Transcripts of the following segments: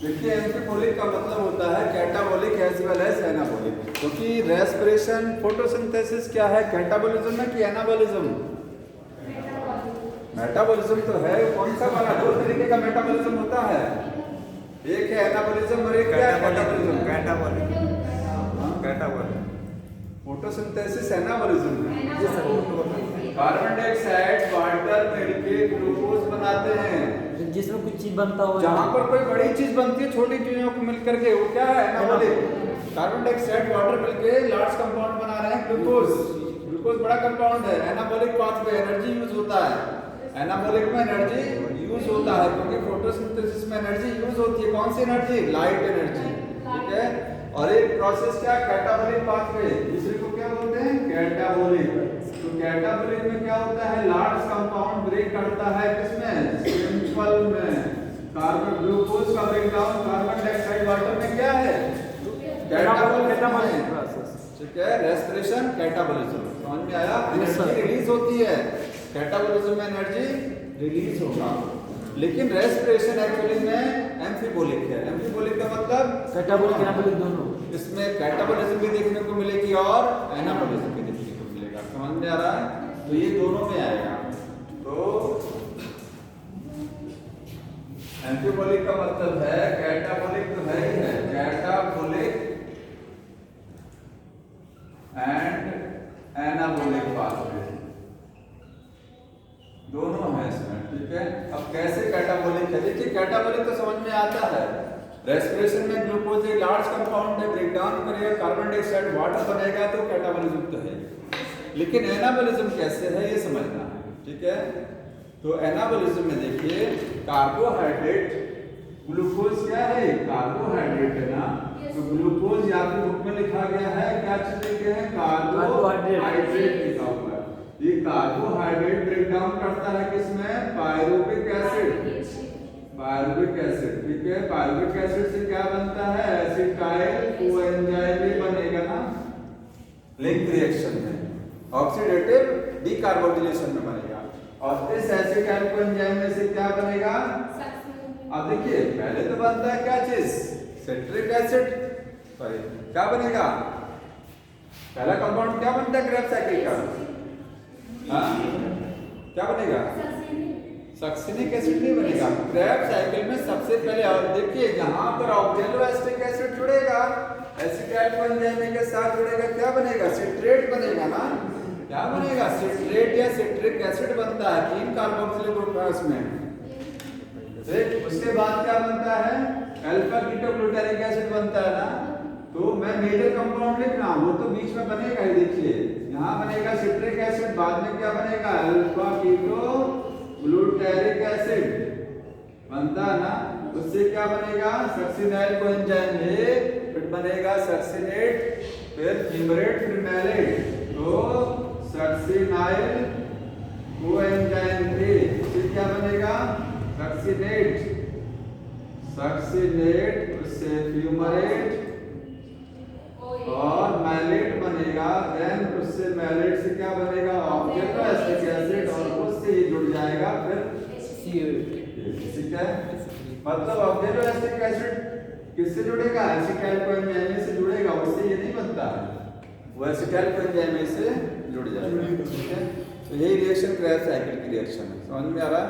देखिए एम्फीबोलिक का मतलब होता है catabolic as well as anabolic, क्योंकि रेस्पिरेशन फोटोसिंथेसिस क्या है, कैटाबोलिज्म है कि एनाबोलिज्म? मेटाबॉलिज्म तो है। कौन सा वाला? दो तरीके का मेटाबॉलिज्म होता है, एक है एनाबॉलिज्म और एक क्या है कैटाबॉलिज्म? कैटाबॉलिक फोटोसिंथेसिस एनाबॉलिज्म है। कार्बन डाइऑक्साइड वाटर मिलके ग्लूकोज बनाते हैं, जिसमें कुछ चीज बनता हो, जहां पर कोई बड़ी चीज बनती है छोटी चीजों को मिलकर के, वो क्या है? एनाबॉलिक। कार्बन डाइऑक्साइड वाटर मिलके लार्ज कंपाउंड बना रहे हैं ग्लूकोज। ग्लूकोज बड़ा कंपाउंड है। एनाबॉलिक पाथवे एनर्जी यूज होता है, एनाबॉलिक में एनर्जी यूज होता है क्योंकि फोटोसिंथेसिस में एनर्जी यूज होती है। कौन सी एनर्जी? लाइट एनर्जी, ठीक है। और एक प्रोसेस क्या? कैटाबॉलिक पाथवे, दूसरे को क्या बोलते हैं? कैटाबॉलिक। तो कैटाबॉलिक में क्या होता है? लार्ज कंपाउंड ब्रेक करता है किसमें? सिंपल में। कार्बन ग्लूकोज का ब्रेकडाउन कार्बन डाइऑक्साइड वाटर में क्या है? कैटाबॉलिक प्रोसेस, ठीक है। रेस्पिरेशन कैटाबॉलिज्म, समझ में आया? एनर्जी रिलीज होती है, कैटाबॉलिज्म में एनर्जी रिलीज होगा। लेकिन रेस्पिरेशन एक्चुअली में एम्फीबोलिक है। एम्फीबोलिक का मतलब कैटाबोलिक एनाबोलिक दोनों। इसमें कैटाबॉलिज्म भी देखने को मिलेगी और एनाबॉलिज्म भी देखने को मिलेगा, समझ में आ रहा है? तो ये दोनों में आएगा। तो एम्फीबोलिक का मतलब है, कैटाबॉलिक तो है ही है, कैटाबॉलिक एंड एनाबॉलिक पाथवे दोनों है इसमें, ठीक है। अब कैसे कैटाबॉलिक है? देखिए कैटाबॉलिक तो समझ में आता है, रेस्पिरेशन में ग्लूकोज एक लार्ज कंपाउंड है, ब्रेक डाउन करेगा, कार्बन डाइऑक्साइड वाटर बनेगा, तो कैटाबॉलिज्म तो है। लेकिन एनाबॉलिज्म कैसे है ये समझना है, ठीक है। तो एनाबॉलिज्म में देखिए कार्बोहाइड्रेट, ग्लूकोज क्या है? कार्बोहाइड्रेट है ना। तो ग्लूकोज यहाँ पे बुक में लिखा गया है, क्या चीज लिखे हैं? कार्बोहाइड्रेट लिखा हुआ है। ये कार्बोहाइड्रेट ब्रेक डाउन करता है किसमें? पायरुविक एसिड, पायरुविक एसिड, ठीक है। पायरुविक एसिड से क्या बनता है? एसिटाइल कोएंजाइम भी बनेगा ना, लिंक रिएक्शन में, ऑक्सीडेटिव डीकार्बोक्सिलेशन में बनेगा। और इस एसिटाइल कोएंजाइम में से क्या बनेगा? अब देखिए पहले तो बनता है क्या चीज? सिट्रिक एसिड, सॉरी क्या बनेगा? पहला कंपाउंड क्या बनता है क्रेब्स साइकिल का? हाँ क्या बनेगा? सक्सिनिक एसिड नहीं बनेगा। क्रेब्स साइकिल में सबसे पहले, और देखिए यहाँ पर ऑक्जेलोएसिटिक एसिड जुड़ेगा एसिटाइल कोएंजाइम के साथ जुड़ेगा, क्या बनेगा? सिट्रेट बनेगा ना। क्या बनेगा? सिट्रेट या सिट्रिक एसिड बनता है, 3 कार्बोक्सिलिक ग्रुप है उसमें। उसके बाद क्या बनता है? अल्फा कीटोग्लूटारिक एसिड बनता है ना। तो मैं मेजर कंपाउंड लिख रहा हूं, वो तो बीच में बनेगा ही। देखिए यहाँ बनेगा सिट्रिक एसिड, बाद में क्या बनेगा? अल्फा कीटोग्लूटारिक एसिड बनता है ना। उससे क्या बनेगा? सक्सिनाइल कोएंजाइम ए, फिर बनेगा सक्सिनेट, फिर फ्यूमरेट, फिर मैलेट। तो सक्सिनाइल कोएंजाइम ए से क्या बनेगा? सक्सिनेट, सक्सिनेट, उससे फ्यूमरेट और मैलेट बनेगा। देन उससे मैलेट से क्या बनेगा? ऑक्जेलोएसिटिक एसिड, और उससे ये जुड़ जाएगा फिर ठीक है। मतलब ऑक्जेलोएसिटिक एसिड किससे जुड़ेगा? एसिटाइल कोएंजाइम से जुड़ेगा, उससे ये नहीं बनता है, वो एसिटाइल कोएंजाइम से जुड़ जाएगा, ठीक है। तो यही रिएक्शन क्रेब्स साइकिल की रिएक्शन है, समझ में आ रहा है?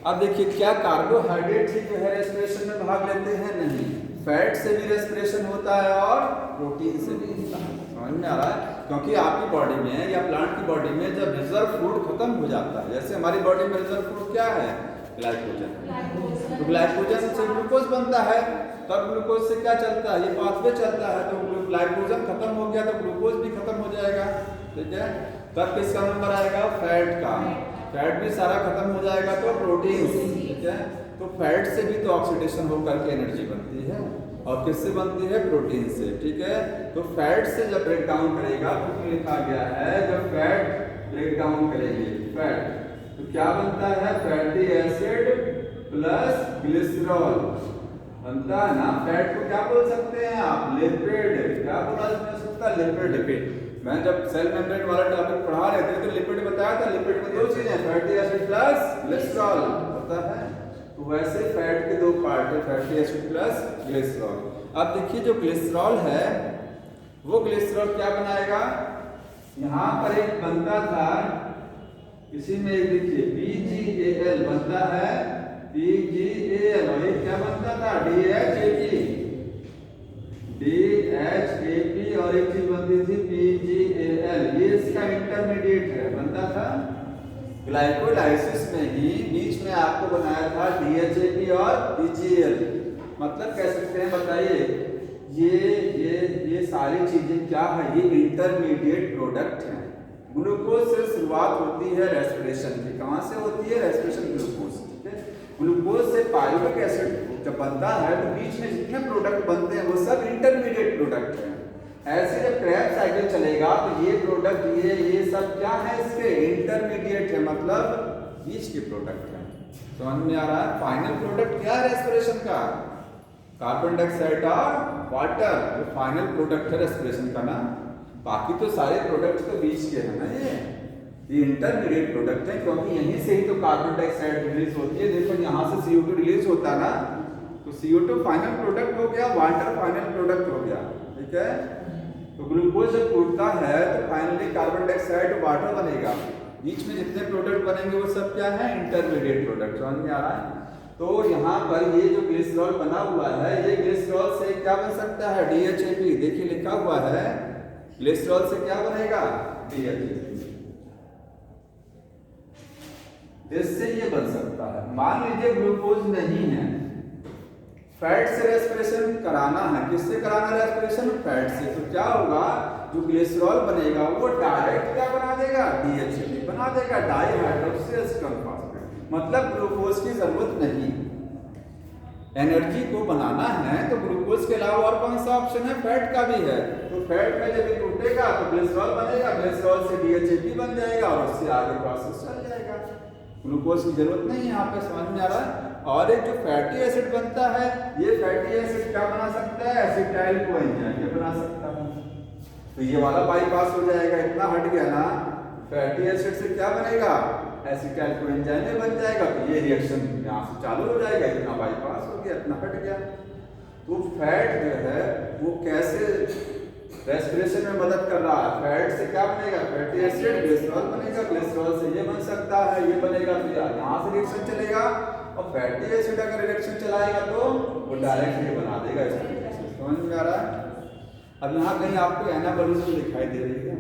अब देखिए क्या कार्बोहाइड्रेट ही जो है रेस्पिरेशन में भाग लेते हैं? नहीं, फैट से भी रेस्पिरेशन होता है और प्रोटीन से भी होता है, समझ में आ रहा है? क्योंकि आपकी बॉडी में या प्लांट की बॉडी में जब रिजर्व फूड खत्म हो जाता है, जैसे हमारी बॉडी में रिजर्व फूड क्या है? ग्लाइकोजन। तो ग्लाइकोजन से ग्लूकोज बनता है, तब ग्लूकोज से क्या चलता है? ये पाथवे चलता है। तो ग्लाइकोजन खत्म हो गया तो ग्लूकोज भी खत्म हो जाएगा, ठीक है। तब किसका नंबर आएगा? फैट का। फैट भी सारा खत्म हो जाएगा तो प्रोटीन, ठीक है। तो फैट से भी तो ऑक्सीडेशन होकर के एनर्जी बनती है, और किससे बनती है? प्रोटीन से, ठीक है। तो फैट से जब ब्रेक डाउन करेगा, तो लिखा गया है जब फैट ब्रेक डाउन करेगी फैट, तो क्या बनता है? फैटी एसिड प्लस ग्लिसरॉल बनता है ना। फैट को क्या बोल सकते हैं आप? लिपिड। क्या बोला जा सकता है? लिपिड। मैं जब सेल मेम्ब्रेन वाला टॉपिक पढ़ा रहे थे तो लिपिड बताया था। लिपिड में दो चीजें, फैटी एसिड प्लस ग्लिसरॉल होता है, तो वैसे फैट के दो पार्ट है, फैटी एसिड प्लस ग्लिसरॉल। अब देखिए जो ग्लिसरॉल है वो ग्लिसरॉल क्या बनाएगा, यहाँ पर एक बनता था, इसी में एक देखिए PgAl बनता है, PgAl, और ये क्या बनता था DHAP, और एक चीज बनती थी PgAl, ये इसका इंटरमीडिएट है, बनता था ग्लाइकोलाइसिस में ही बीच में आपको बनाया था DHAP और PgAl। मतलब कह सकते हैं, बताइए ये सारी चीजें क्या है, ये इंटरमीडिएट प्रोडक्ट हैं। ग्लूकोज से शुरुआत होती है रेस्पिरेशन की, कहाँ से होती है, रेस्पिरेशन ग्लूकोज, ठीक है। ग्लूकोज से पायरुविक एसिड जब बनता है तो बीच में जितने प्रोडक्ट बनते हैं वो सब इंटरमीडिएट प्रोडक्ट हैं। ऐसे जब क्रैब साइकिल चलेगा तो ये प्रोडक्ट ये सब क्या है, इसके इंटरमीडिएट है, मतलब बीच के प्रोडक्ट हैं। समझ में आ रहा है। फाइनल प्रोडक्ट क्या है रेस्पिरेशन का, कार्बन डाइऑक्साइड और वाटर, जो फाइनल प्रोडक्ट है रेस्पिरेशन का ना। बाकी तो सारे प्रोडक्ट तो बीच के हैं ना, ये इंटरमीडिएट प्रोडक्ट है, क्योंकि यहीं से ही तो कार्बन डाइऑक्साइड रिलीज होती है। देखो यहाँ से CO2 रिलीज होता है ना, तो CO2 फाइनल प्रोडक्ट हो गया, वाटर फाइनल प्रोडक्ट हो गया, ठीक है। तो ग्लूकोज जब टूटता है तो फाइनली कार्बन डाइऑक्साइड वाटर बनेगा, बीच में जितने प्रोडक्ट बनेंगे वो सब क्या है, इंटरमीडिएट प्रोडक्ट। समझ में आ रहा है। तो यहाँ पर ये जो ग्लिसरॉल बना हुआ है, ये ग्लिसरॉल से क्या बन सकता है, DHAP, देखिए लिखा हुआ है, ग्लिसरॉल से क्या बनेगा, DHAP, इससे ये बन सकता है। मान लीजिए ग्लूकोज नहीं है, फैट से रेस्पिरेशन कराना है, किससे कराना है रेस्पिरेशन, फैट से, तो क्या होगा, जो ग्लिसरॉल बनेगा वो डायरेक्ट क्या बना देगा, DHAP बना देगा, डाइहाइड्रोक्सिल फॉस्फेट। मतलब ग्लूकोज की जरूरत नहीं, एनर्जी को बनाना है तो ग्लूकोज के अलावा और कौन सा ऑप्शन है, फैट का भी है। तो फैट में जब टूटेगा तो ग्लिसरॉल बनेगा, ग्लिसरॉल से DHAP बन जाएगा और उससे आगे प्रोसेस चल जाएगा। ग्लूकोज की जरूरत नहीं है यहाँ पे, समझ में आ रहा है। और एक जो फैटी एसिड बनता है, ये फैटी एसिड क्या बना सकता है, एसिटाइल कोएंजाइम ये बना सकता है। तो ये वाला बाईपास हो जाएगा, इतना हट गया ना, फैटी एसिड से क्या बनेगा, एसिटाइल कोएंजाइम बन जाएगा। तो ये रिएक्शन यहाँ से चालू हो जाएगा, इतना बाईपास हो गया, इतना हट गया। तो फैट जो है वो कैसे रेस्पिरेशन में मदद कर रहा है, फैट से क्या बनेगा, फैटी एसिड, ग्लिसरॉल बनेगा, ग्लिसरॉल से ये बन सकता है, ये बनेगा, तो यहाँ से रिएक्शन चलेगा। और फैटी एसिड अगर रिएक्शन चलाएगा तो वो डायरेक्ट ये बना देगा इस तरीके से। समझ में आ रहा है। अब यहाँ कहीं आपको एनाबॉलिज्म दिखाई दे रही है,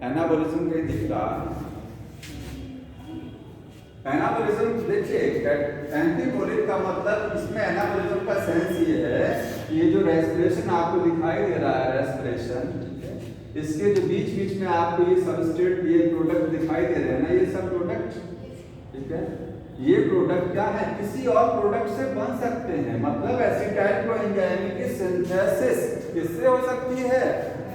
एनाबॉलिज्म कहीं दिख रहा है, एनाबॉलिज्म देखिए, एंटीबॉलिक का मतलब इसमें एनाबॉलिज्म का सेंस ये है कि ये जो रेस्पिरेशन आपको दिखाई दे रहा है, रेस्पिरेशन, इसके जो बीच बीच में आपको ये सबस्ट्रेट, ये प्रोडक्ट दिखाई दे रहे हैं ना, ये सब प्रोडक्ट, ठीक है, ये प्रोडक्ट क्या है, किसी और प्रोडक्ट से बन सकते हैं। मतलब एसिटाइल कोएंजाइम की सिंथेसिस किससे हो सकती है,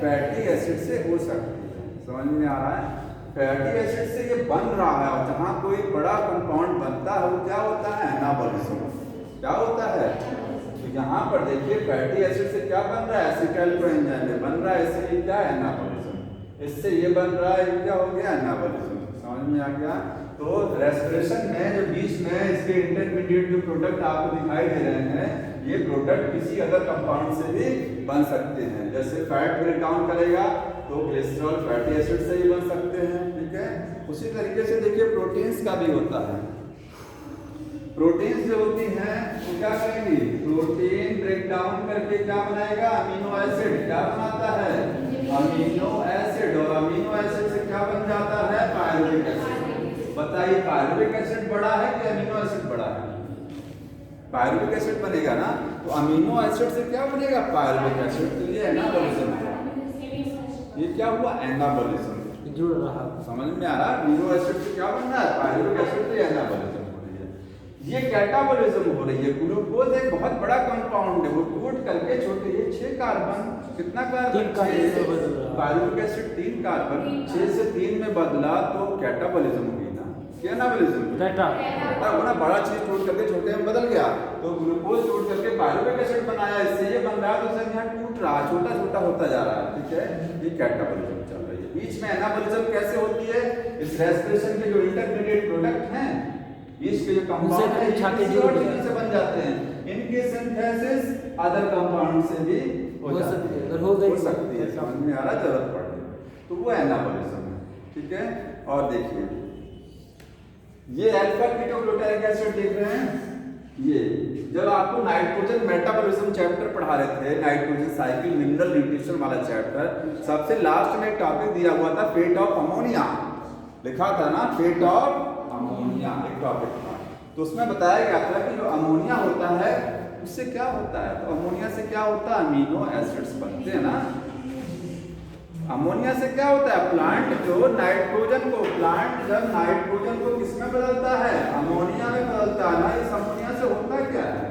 फैटी एसिड से हो सकती है। समझ में आ रहा है। फैटी एसिड से ये बन रहा है, और जहाँ कोई बड़ा कंपाउंड बनता है वो क्या होता है, एनाबॉलिज्म, क्या होता है। तो यहाँ पर देखिए फैटी एसिड से क्या बन रहा है, एसिटाइल कोएंजाइम बन रहा है, इससे ये क्या है, एनाबॉलिज्म। इससे ये बन रहा है, ये क्या हो गया, एनाबॉलिज्म। समझ में आ गया। तो रेस्पिरेशन में जो बीच में इसके इंटरमीडिएट जो प्रोडक्ट आपको दिखाई दे रहे हैं, ये प्रोडक्ट किसी अदर कंपाउंड से भी बन सकते हैं। जैसे फैट ब्रेक डाउन करेगा तो ग्लिसरॉल फैटी एसिड से ही बन सकते हैं, ठीक है। उसी तरीके से देखिए प्रोटीन्स का भी होता है। प्रोटीन्स जो होती हैं वो क्या करेंगी, प्रोटीन ब्रेक डाउन करके क्या बनाएगा, अमीनो एसिड, क्या बनाता है, अमीनो एसिड, और अमीनो एसिड से क्या बन जाता है, पायरुविक एसिड। बताइए पायरुविक एसिड बड़ा है कि अमीनो एसिड बड़ा है, पायरुविक एसिड बनेगा ना, तो अमीनो एसिड से क्या बनेगा, पायरुविक एसिड। तो ये एनाबॉलिज्म है, ये क्या हुआ, एनाबॉलिज्म जुड़ रहा। समझ में आ रहा है। अमीनो एसिड से क्या बन रहा है, पायरुविक एसिड, तो एनाबॉलिज्म हो रही है। ये कैटाबॉलिज्म हो रही है। ग्लूकोज एक बहुत बड़ा कंपाउंड है, वो टूट करके छोटे, ये 6 कार्बन, कितना कार्बन, पायरुविक एसिड 3 कार्बन, 6 से 3 में बदला तो कैटाबॉलिज्म हो गई ना, क्या एनाबॉलिज्म, कैटा होना, बड़ा चीज टूट करके छोटे में बदल गया। तो ग्लूकोज टूट करके पायरुविक एसिड बनाया, इससे ये बन रहा है, तो सब यहाँ टूट रहा, छोटा छोटा होता जा रहा है, ठीक है। ये कैटाबॉलिज्म चल रही है। बीच में एनाबॉलिज्म कैसे होती है, इस रेस्पिरेशन के जो इंटरमीडिएट प्रोडक्ट हैं ईस्ट के जो कंपाउंड है छाके किसी जोड़ और दिया। चीज से बन जाते हैं, इनके सिंथेसिस अदर कंपाउंड से भी हो सकती है, अगर हो गई हो सकती है, समझ में आ रहा है, जरूरत पड़े तो वो एनाबॉलिज्म है, ठीक है। और देखिए ये अल्फा कीटोग्लूटारिक एसिड देख रहे हैं, ये जब आपको नाइट्रोजन मेटाबॉलिज्म चैप्टर पढ़ा रहे थे, नाइट्रोजन साइकिल मिनरल न्यूट्रिशन वाला चैप्टर, सबसे लास्ट में एक टॉपिक दिया हुआ था फेट ऑफ अमोनिया, लिखा था ना फेट ऑफ अमोनिया, एक टॉपिक था। तो उसमें बताया गया था कि जो अमोनिया होता है उससे क्या होता है, तो अमोनिया से क्या होता है, अमीनो एसिड्स बनते हैं ना। अमोनिया से क्या होता है, प्लांट जो नाइट्रोजन को, प्लांट जब नाइट्रोजन को किसमें बदलता है, अमोनिया में बदलता है ना। इस अमोनिया से होता क्या है,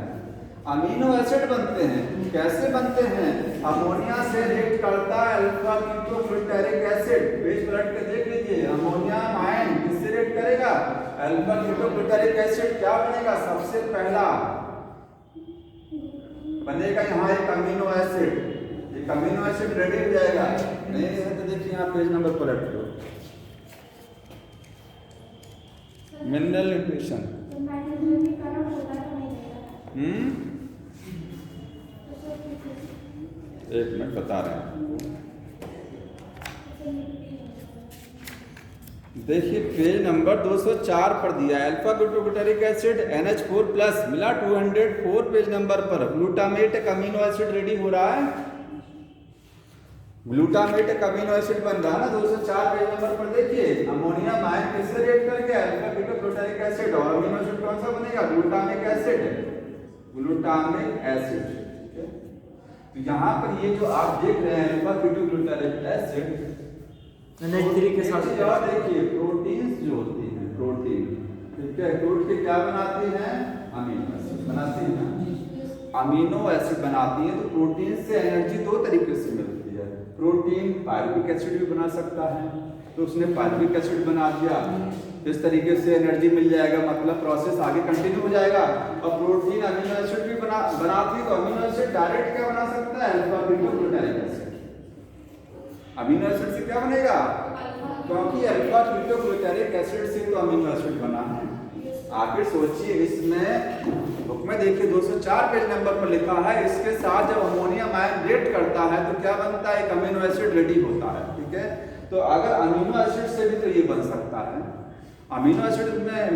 अमीनो एसिड बनते हैं। कैसे बनते हैं, अमोनिया से रिएक्ट करता है अल्फा कीटोग्लूटारिक एसिड, पेज पलट के देख लीजिए, अमोनिया आयन किससे रिएक्ट करेगा, अल्फा कीटोग्लूटारिक एसिड। क्या बनेगा, सबसे पहला बनेगा यहाँ एक अमीनो एसिड, एक अमीनो एसिड रेडी हो जाएगा। नहीं है तो देखिए यहाँ पेज नंबर पलट लो, मिनरल न्यूट्रिशन, एक मिनट बता रहे हैं, देखिए पेज नंबर 204 पर दिया है, alpha glutamic acid NH4 plus मिला 204 पेज नंबर पर, ग्लूटामेट एक अमीनो एसिड रेडी हो रहा है, ग्लूटामेट एक अमीनो एसिड बन रहा है ना 204 पेज नंबर पर। देखिए अमोनिया आयन किससे रिएक्ट करके, अल्फा कीटोग्लूटारिक एसिड, और अमीनो एसिड कौन सा बनेगा, ग्लूटामिक एसिड, ग्लूटामिक एसिड। तो यहाँ पर ये जो आप देख रहे हैं अल्फा कीटोग्लूटारिक एसिड NH3 के साथ, और देखिए प्रोटीन्स जो होती हैं, प्रोटीन, ठीक है, प्रोटीन क्या बनाती हैं, अमीनो एसिड बनाती हैं, अमीनो एसिड बनाती है। तो प्रोटीन से एनर्जी दो तरीके से मिलती है, प्रोटीन पायरुविक एसिड भी बना सकता है, तो उसने पायरुविक एसिड बना दिया, इस तरीके से एनर्जी मिल जाएगा, मतलब प्रोसेस आगे कंटिन्यू हो जाएगा। और प्रोटीन अमीनो एसिड भी बनाती है, तो अमीनो एसिड डायरेक्ट क्या बना सकता है, alpha ketoglutaric acid. Amino acid से क्या बनेगा, क्योंकि अल्फा कीटोग्लूटारिक एसिड से तो अमीनो एसिड बना है। आखिर सोचिए, इसमें बुक में देखिए 204 पेज नंबर पर लिखा है, इसके साथ जब अमोनियम आयन रिएक्ट करता है तो क्या बनता है, एक अमीनो एसिड रेडी होता है, ठीक है। तो अगर अमीनो एसिड से भी तो ये बन सकता है, अमीनो एसिड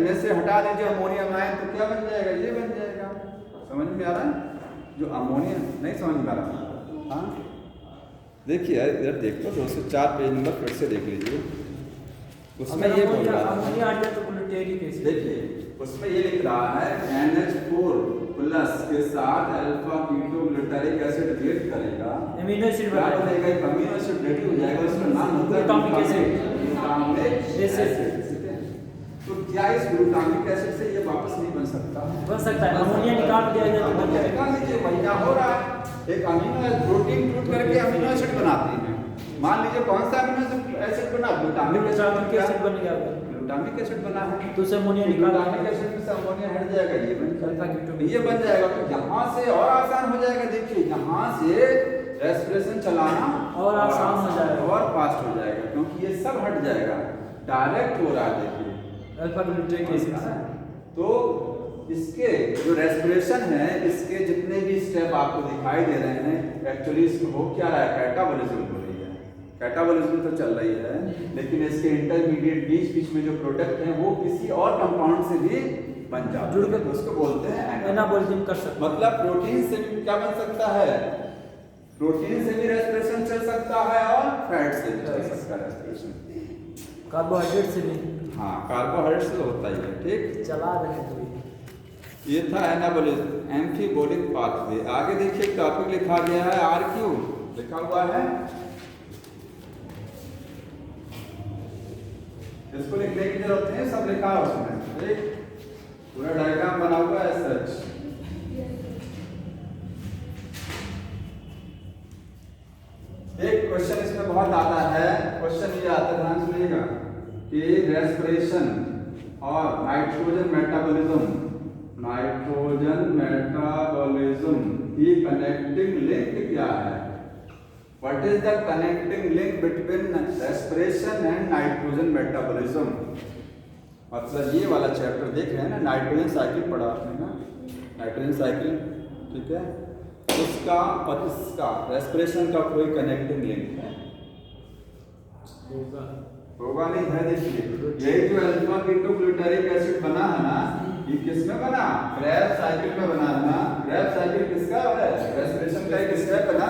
में से हटा दीजिए अमोनियम आयन तो क्या बन जाएगा, ये बन जाएगा। समझ में आ रहा है, जो अमोनिया नहीं समझ में आ रहा, हाँ देखिए इधर देख लो 204 पेज नंबर फिर से देख लीजिए, उसमें ये बोल रहा है, देखिए उसमें ये लिख रहा है NH4 प्लस के साथ अल्फा कीटोग्लूटारिक एसिड रिएक्ट करेगा, अमीनो एसिड क्या बनेगा, एक अमीनो एसिड रेडी हो जाएगा, उसका नाम होता है ग्लूटामिक एसिड। तो क्या इस ग्लूटामिक एसिड से ये वापस नहीं बन सकता, बन सकता है, अमोनिया निकाल दिया जाए तो बन जाएगा। निकाल लीजिए, वही क्या हो रहा है, एक अमीनो प्रोटीन टूट करके अमीनो एसिड बनाती है। मान लीजिए कौन सा अमीनो एसिड बना, ग्लूटामिक एसिड बन गया, ग्लूटामिक एसिड बना है, तो से अमोनिया ग्लूटामिक एसिड में से अमोनिया हट जाएगा, ये बन जाएगा, ये बन जाएगा। तो यहाँ से और आसान हो जाएगा, देखिए यहाँ से रेस्पिरेशन चलाना और आसान हो जाएगा, और फास्ट हो जाएगा, क्योंकि ये सब हट जाएगा, डायरेक्ट हो रहा है। देखिए अल्फा ग्लूटामिक एसिड से, तो इसके जो रेस्पिरेशन है, इसके जितने भी स्टेप आपको दिखाई दे रहे हैं, एक्चुअली इसमें हो क्या रहा है, कैटाबॉलिज्म हो रही है, कैटाबॉलिज्म तो चल रही है, लेकिन इसके इंटरमीडिएट बीच बीच में जो प्रोडक्ट हैं वो किसी और कंपाउंड से भी बन जाते हैं, तो उसको बोलते हैं एनाबॉलिज्म कर सकते हैं। मतलब प्रोटीन से भी क्या बन सकता है, प्रोटीन से भी रेस्पिरेशन चल सकता है और फैट से भी चल सकता है रेस्पिरेशन, कार्बोहाइड्रेट से भी, हाँ कार्बोहाइड्रेट से होता ही है, ठीक चला रहे हैं। ये था एनाबॉलिज्म, एम्फीबोलिक पाथवे। आगे देखिए टॉपिक लिखा गया है RQ लिखा हुआ है, इसको लिखने की जरूरत नहीं, सब लिखा है उसमें, एक पूरा डायग्राम बना हुआ है सच। एक क्वेश्चन इसमें बहुत आता है, क्वेश्चन ये आता है, ध्यान सुनिएगा कि रेस्पिरेशन और नाइट्रोजन मेटाबॉलिज्म की कनेक्टिंग लिंक क्या है, what is the connecting link between respiration and nitrogen metabolism. मतलब ये वाला चैप्टर देख रहे हैं ना, नाइट्रोजन साइकिल पढ़ा आपने ना, नाइट्रोजन साइकिल, ठीक है। उसका और इसका रेस्पिरेशन का कोई कनेक्टिंग लिंक है? होगा नहीं है। देखिए यही जो अल्फा कीटो ग्लूटारिक एसिड बना है ना, ये किसमें बना? क्रेब्स साइकिल में बना है ना। क्रेब्स साइकिल किसका है? रेस्पिरेशन का एक हिस्सा है बना।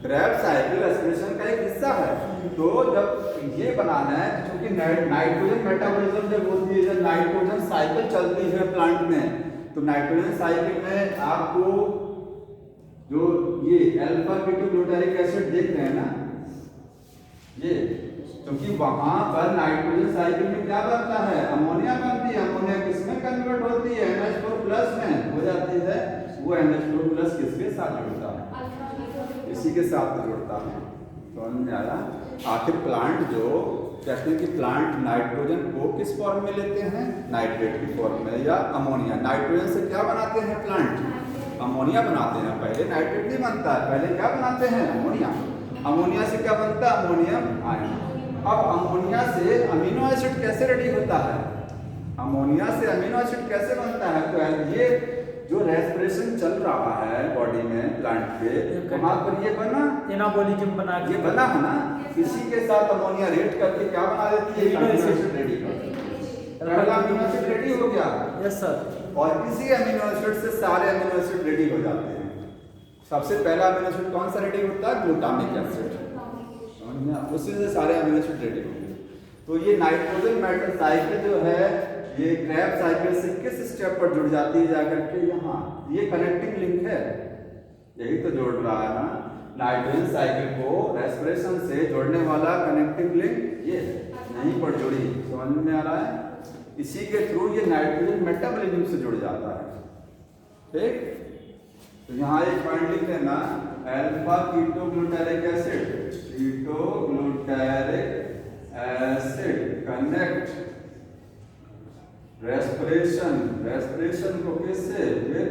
क्रेब्स साइकिल रेस्पिरेशन का एक हिस्सा है। तो जब ये बनाना है, क्योंकि नाइट्रोजन मेटाबॉलिज्म जब होती है, जब नाइट्रोजन साइकिल चलती है प्लांट में, तो नाइट्रोजन साइकिल में आपको जो ये अल्फा कीटो ग्लूटारिक एसिड देख रहे हैं ना, ये क्योंकि वहां पर नाइट्रोजन साइकिल में क्या बनता है? अमोनिया बनती है। अमोनिया किसमें कन्वर्ट होती है? NH4+ में हो जाती है। वो NH4+ किसके साथ जुड़ता है? इसी के साथ जुड़ता है। समझ में आया? आखिर प्लांट जो कहते हैं कि प्लांट नाइट्रोजन को किस फॉर्म में लेते हैं? नाइट्रेट की फॉर्म में या अमोनिया। नाइट्रोजन से क्या बनाते हैं प्लांट? अमोनिया बनाते हैं। पहले नाइट्रेट नहीं बनता है, पहले क्या बनाते हैं? अमोनिया। अमोनिया से क्या बनता है? Ammonium ion. अब अमोनिया से अमीनो एसिड कैसे रेडी होता है? अमोनिया से अमीनो एसिड कैसे बनता है? तो ये जो रेस्पिरेशन चल रहा है बॉडी में प्लांट के, वहां पर ये बना एनाबॉलिज्म बना के ये बना है ना, इसी के साथ अमोनिया रेट करके क्या बना देती है? अमीनो एसिड रेडी कर देती है। पहला अमीनो एसिड रेडी हो गया। Yes sir. और इसी अमीनो एसिड से सारे अमीनो एसिड रेडी हो जाते हैं। सबसे पहला अमीनो एसिड कौन सा रेडी होता है? Glutamic acid. उसी से सारे अमीनो एसिड रेडी होंगे। तो ये नाइट्रोजन मेटल साइकिल जो है, ये क्रेब्स साइकिल से किस स्टेप पर जुड़ जाती है? जाकर के यहाँ ये कनेक्टिंग लिंक है, यही तो जोड़ रहा है ना। नाइट्रोजन साइकिल को रेस्पिरेशन से जोड़ने वाला कनेक्टिंग लिंक ये यहीं पर जुड़ी। समझ में आ रहा है? इसी के थ्रू ये नाइट्रोजन मेटाबॉलिज्म से जुड़ जाता है। ठीक, तो यहाँ एक पॉइंट लिख लेना, alpha keto glutaric acid, keto glutaric acid connect respiration, respiration को किससे? With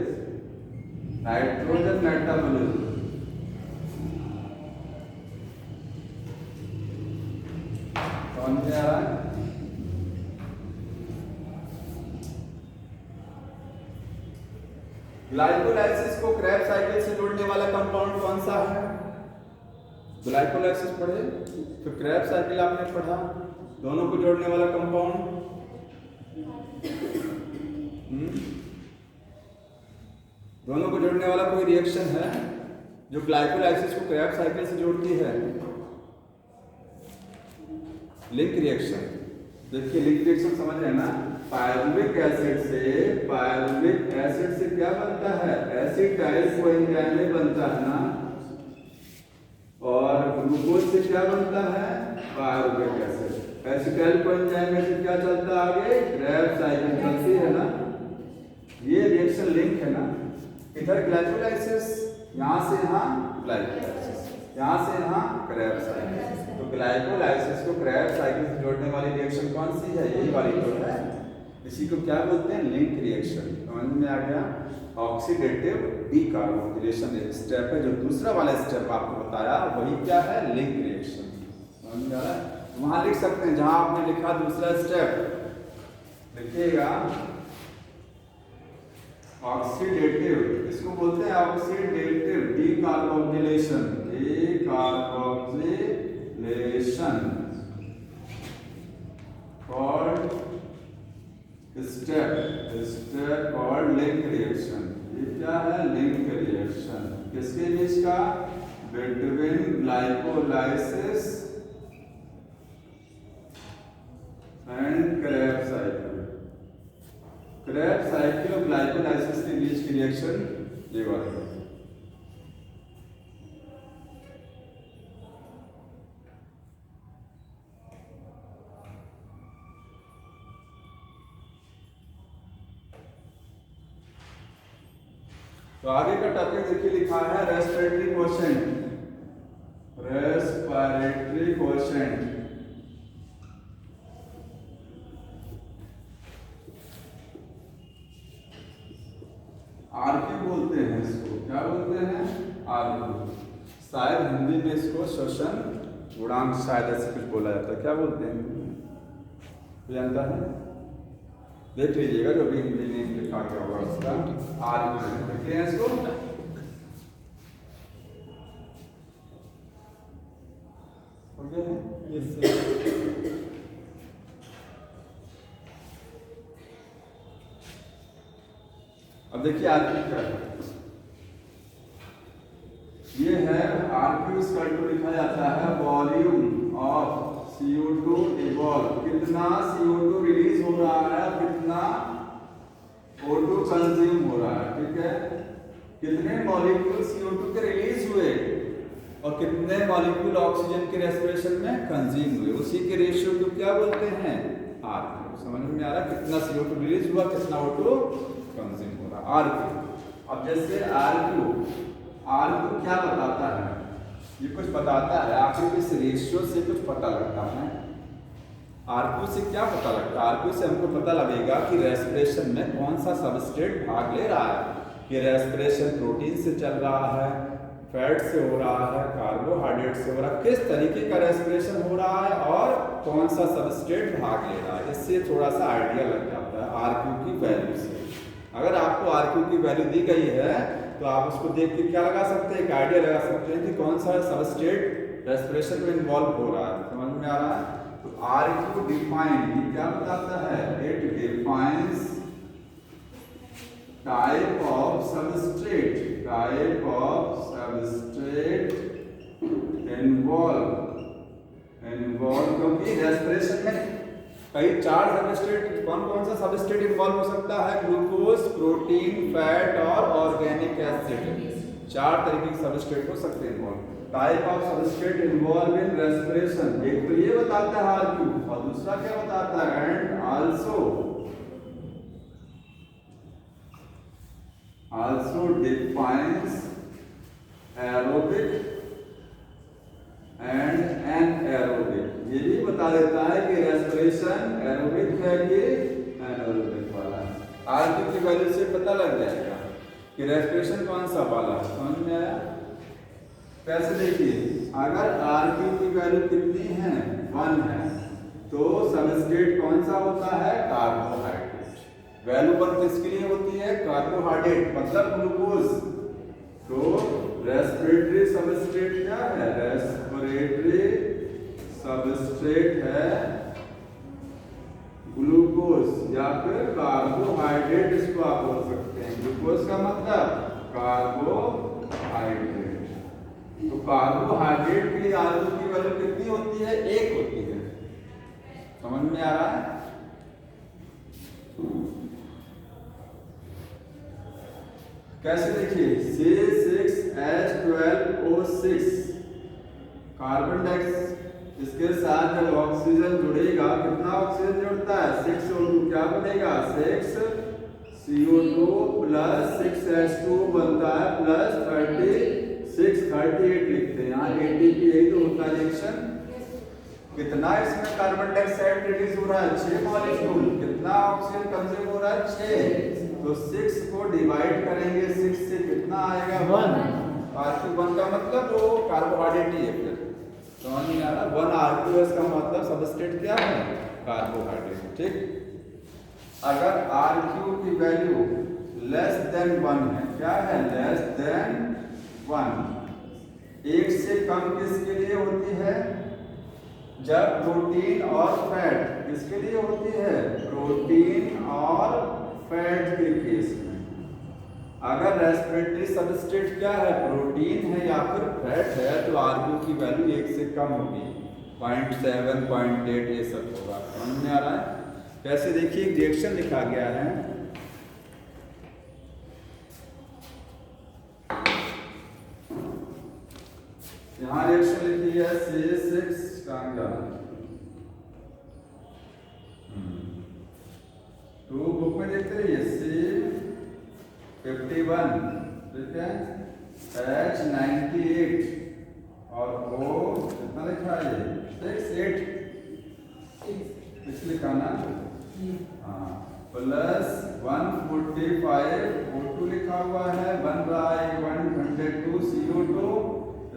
nitrogen metabolism. समझ में आ रहा है? ग्लाइकोलाइसिस को क्रेब्स साइकिल से जोड़ने वाला कंपाउंड कौन सा है? ग्लाइकोलाइसिस पढ़े तो क्रेब्स साइकिल आपने पढ़ा, दोनों को जोड़ने वाला कंपाउंड दोनों को जोड़ने वाला कोई रिएक्शन है जो ग्लाइकोलाइसिस को क्रेब्स साइकिल से जोड़ती है? Link reaction. देखिए लिंक रिएक्शन समझ रहे हैं ना? पायरुविक एसिड से क्या बनता है? एसिटाइल कोएंजाइम बनता है ना। और ग्लूकोज से क्या बनता है? Pyruvic acid. एसिटाइल कोएंजाइम से क्या चलता है आगे? क्रेब्स साइकिल चलती है ना। ये रिएक्शन लिंक है ना। इधर ग्लाइकोलाइसिस, यहाँ से यहाँ ग्लाइकोलाइसिस, यहाँ से यहाँ क्रेब्स साइकिल। तो ग्लाइकोलाइसिस को क्रेब्स साइकिल से जोड़ने वाली रिएक्शन कौन सी है? यही वाली तो है। इसी को क्या बोलते हैं? Link reaction. समझ में आ गया? ऑक्सीडेटिव डीकार्बोक्सिलेशन एक स्टेप है, जो दूसरा वाला स्टेप आपको बताया वही क्या है? Link reaction. समझ में आ रहा है? वहां लिख सकते हैं जहां आपने लिखा दूसरा स्टेप, लिखिएगा ऑक्सीडेटिव, इसको बोलते हैं oxidative decarboxylation, called step called link reaction। ये क्या है? Link reaction. किसके बीच का? Between glycolysis and Krebs cycle. Krebs cycle और ग्लाइकोलाइसिस के बीच की रिएक्शन ये वाला है। तो आगे का टॉपिक देखिए लिखा है respiratory quotient. Respiratory quotient RP बोलते हैं इसको। क्या बोलते हैं? आरपी। शायद हिंदी में इसको श्वसन गुणांक शायद ऐसे कुछ बोला जाता है। क्या बोलते हैं? जानता है? देख लीजिएगा जो भी इंजीनियरिंग लिखा गया होगा उसका आर्ग्यूमेंट लिखते हैं इसको। हो गया है? Yes sir. अब देखिए आर्ग्यू क्या है। ये है आर्ग्यू इक्वल टू लिखा जाता है वॉल्यूम ऑफ CO2 इवॉल्व, कितना CO2 रिलीज हो रहा है, कितना O2 कंज्यूम हो रहा है, ठीक है। कितने मॉलिक्यूल CO2 के रिलीज हुए और कितने मॉलिक्यूल ऑक्सीजन के रेस्पिरेशन में कंज्यूम हुए, उसी के रेशियो को क्या बोलते हैं, आर्ग्यू। समझ में आ रहा है, कितना CO2 रिलीज हुआ, कितना O2 कंज्यूम हो रहा, आर्ग्यू। अब जैसे आर्ग्यू क्या बताता है, ये कुछ बताता है आपको, इस रेशियो से कुछ पता लगता है। आर्ग्यू से क्या पता लगता है, आर्ग्यू से हमको पता लगेगा कि रेस्पिरेशन में कौन सा सबस्ट्रेट भाग ले रहा है, कि रेस्पिरेशन प्रोटीन से चल रहा है, फैट से हो रहा है, कार्बोहाइड्रेट से हो रहा है, किस तरीके का रेस्पिरेशन हो रहा है और कौन सा सबस्ट्रेट भाग ले रहा है। इससे थोड़ा सा आइडिया लग जाता है आर्ग्यू की वैल्यू से। अगर आपको आर्ग्यू की वैल्यू दी गई है तो आप उसको देख के क्या लगा सकते हैं, एक आइडिया लगा सकते हैं कि कौन सा सबस्ट्रेट रेस्पिरेशन में इन्वॉल्व हो रहा है। समझ में आ रहा है? तो आर्ग्यू डिफाइन, ये क्या बताता है, it defines type of substrate involve, क्योंकि रेस्पिरेशन में कई 4 सबस्ट्रेट, कौन सा सबस्ट्रेट इन्वॉल्व हो सकता है, ग्लूकोज, प्रोटीन, फैट और ऑर्गेनिक एसिड, 4 तरीके के सबस्ट्रेट हो सकते हैं involve. Type of substrate involve in respiration, एक तो ये बताता है आर्ग्यू, और दूसरा क्या बताता है, and also defines aerobic and anaerobic, ये भी बता देता है कि रेस्पिरेशन एरोबिक है कि एनारोबिक वाला है। आर्ग्यू की वैल्यू से पता लग जाएगा कि रेस्पिरेशन कौन सा वाला है। समझ में आया? कैसे देखिए, अगर आर्ग्यू की वैल्यू कितनी है, 1 है, तो सबस्ट्रेट कौन सा होता है, कार्बोहाइड्रेट। वैल्यू 1 किसके लिए होती है, कार्बोहाइड्रेट मतलब ग्लूकोज। तो रेस्पिरेटरी सबस्ट्रेट क्या है, रेस्पिरेटरी सबस्ट्रेट है ग्लूकोज या फिर कार्बोहाइड्रेट, इसको आप बोल सकते हैं। ग्लूकोज का मतलब कार्बोहाइड्रेट। तो कार्बोहाइड्रेट की आर्ग्यू की वैल्यू कितनी होती है, 1 होती है। समझ में आ रहा है? कैसे देखिए, C6H12O6 कार्बन डाइऑक्साइड, इसके साथ जब ऑक्सीजन जुड़ेगा, कितना ऑक्सीजन जुड़ता है, 6O2, क्या बनेगा, 6CO2 प्लस 6H2 बनता है प्लस 38 लिखते हैं। यहाँ ATP यही तो होता है रिएक्शन। कितना इसमें कार्बन डाइऑक्साइड रिलीज हो रहा है, 6 मॉलिक्यूल, कितना ऑक्सीजन कंज्यूम हो रहा है, 6। तो 6 को डिवाइड करेंगे 6 से, कितना आएगा, 1। आर्ग्यू 1 का मतलब वो कार्बोहाइड्रेट ही है। फिर समझ में आ रहा, 1 आर्ग्यू इसका मतलब सबस्ट्रेट क्या है, कार्बोहाइड्रेट। ठीक, अगर आर्ग्यू की वैल्यू लेस देन 1 है, क्या है, लेस देन 1, 1 से कम किसके लिए होती है, जब प्रोटीन और फैट, किसके लिए होती है, प्रोटीन और फैट के केस में। अगर रेस्पिरेटरी सबस्ट्रेट क्या है, प्रोटीन है या फिर फैट है, तो आर्ग्यू की वैल्यू 1 से कम होगी, 0.7, 0.8 ये सब होगा। समझ में आ रहा है? कैसे देखिए, एक रिएक्शन लिखा गया है, यहाँ रिएक्शन लिखी है C6 तो बुक में देखते रहिए, C51, ठीक है, H98 और O कितना लिखा है, 68 लिखा ना, हाँ, प्लस 145 O2 लिखा हुआ है, बन रहा है 102 CO2।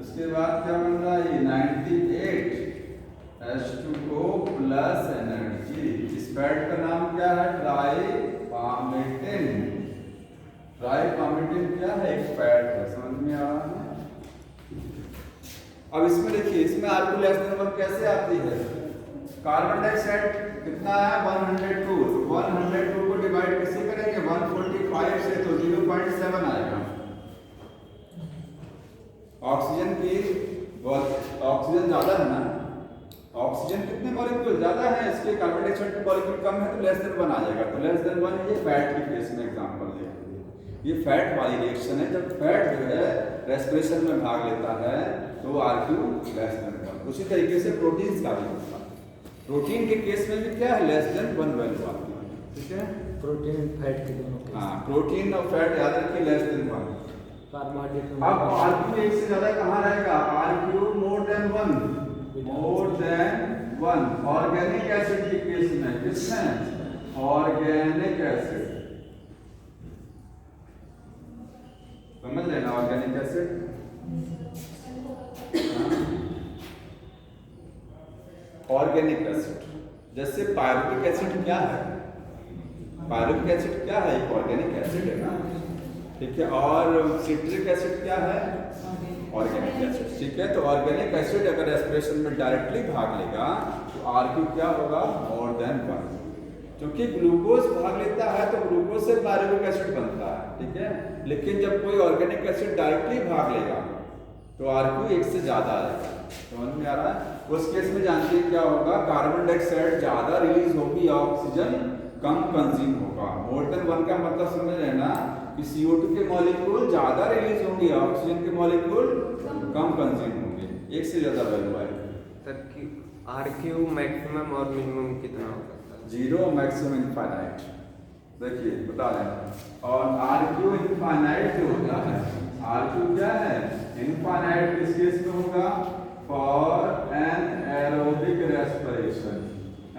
उसके बाद क्या बन रहा है, 98 H2O प्लस एनर्जी। इस फैट का नाम क्या है? ट्राइपामेटिन। ट्राइपामेटिन क्या है? एक फैट है। समझ में आ रहा है? अब इसमें देखिए, इसमें R2 लेस देन 1 कैसे आती है? कार्बन डाइऑक्साइड कितना है? 102। 102 को डिवाइड किससे करेंगे? 145 से, तो 0.7 आएगा। ऑक्सीजन की ऑक्सीजन ज्यादा है ना? ऑक्सीजन कितने मॉलिक्यूल ज्यादा है, इसके कार्बन डाइऑक्साइड के मॉलिक्यूल कम है, तो लेस देन 1 आ जाएगा। तो लेस देन 1 ये फैट के केस में एग्जांपल है। ये फैट वाली रिएक्शन है। जब फैट जो है रेस्पिरेशन में भाग लेता है तो RQ लेस देन 1। उसी तरीके से प्रोटीन्स का भी होता है। प्रोटीन के केस में भी क्या है? लेस देन 1 वैल्यू आती है। ठीक है, प्रोटीन फैट के दोनों केस। हाँ, प्रोटीन और फैट याद रखिए लेस देन 1। कार्बोहाइड्रेट अब RQ एक से ज्यादा कहाँ रहेगा? RQ more than 1। More than 1 organic acid के केस में। किसमें? Organic acid. समझ लेना, ऑर्गेनिक एसिड। ऑर्गेनिक एसिड जैसे पायरुविक एसिड क्या है? पायरुविक एसिड क्या है? एक ऑर्गेनिक एसिड है ना। ठीक है, और सिट्रिक एसिड क्या है? Organic acid. ठीक है, तो ऑर्गेनिक एसिड अगर रेस्पिरेशन में डायरेक्टली भाग लेगा तो RQ क्या होगा? More than 1। क्योंकि ग्लूकोज भाग लेता है तो ग्लूकोज से पायरुविक एसिड बनता है। ठीक है, लेकिन जब कोई ऑर्गेनिक एसिड डायरेक्टली भाग लेगा तो RQ एक से ज्यादा आएगा। समझ में आ रहा है? उस केस में जानते हैं क्या होगा? कार्बन डाइऑक्साइड ज्यादा रिलीज होगी, ऑक्सीजन कम कंज्यूम होगा। मोर देन 1 का मतलब समझ लेना कि CO2 के मॉलिक्यूल ज्यादा रिलीज होंगे, ऑक्सीजन के मॉलिक्यूल कम कंज्यूम होंगे। एक से ज्यादा वैल्यू आएगी। सर कि RQ मैक्सिमम और मिनिमम कितना हो सकता है? 0 मैक्सिमम इनफाइनाइट। देखिए बता रहे हैं। और RQ इनफाइनाइट जो होता है, RQ क्या है? इनफाइनाइट किस केस में होगा? For anaerobic respiration.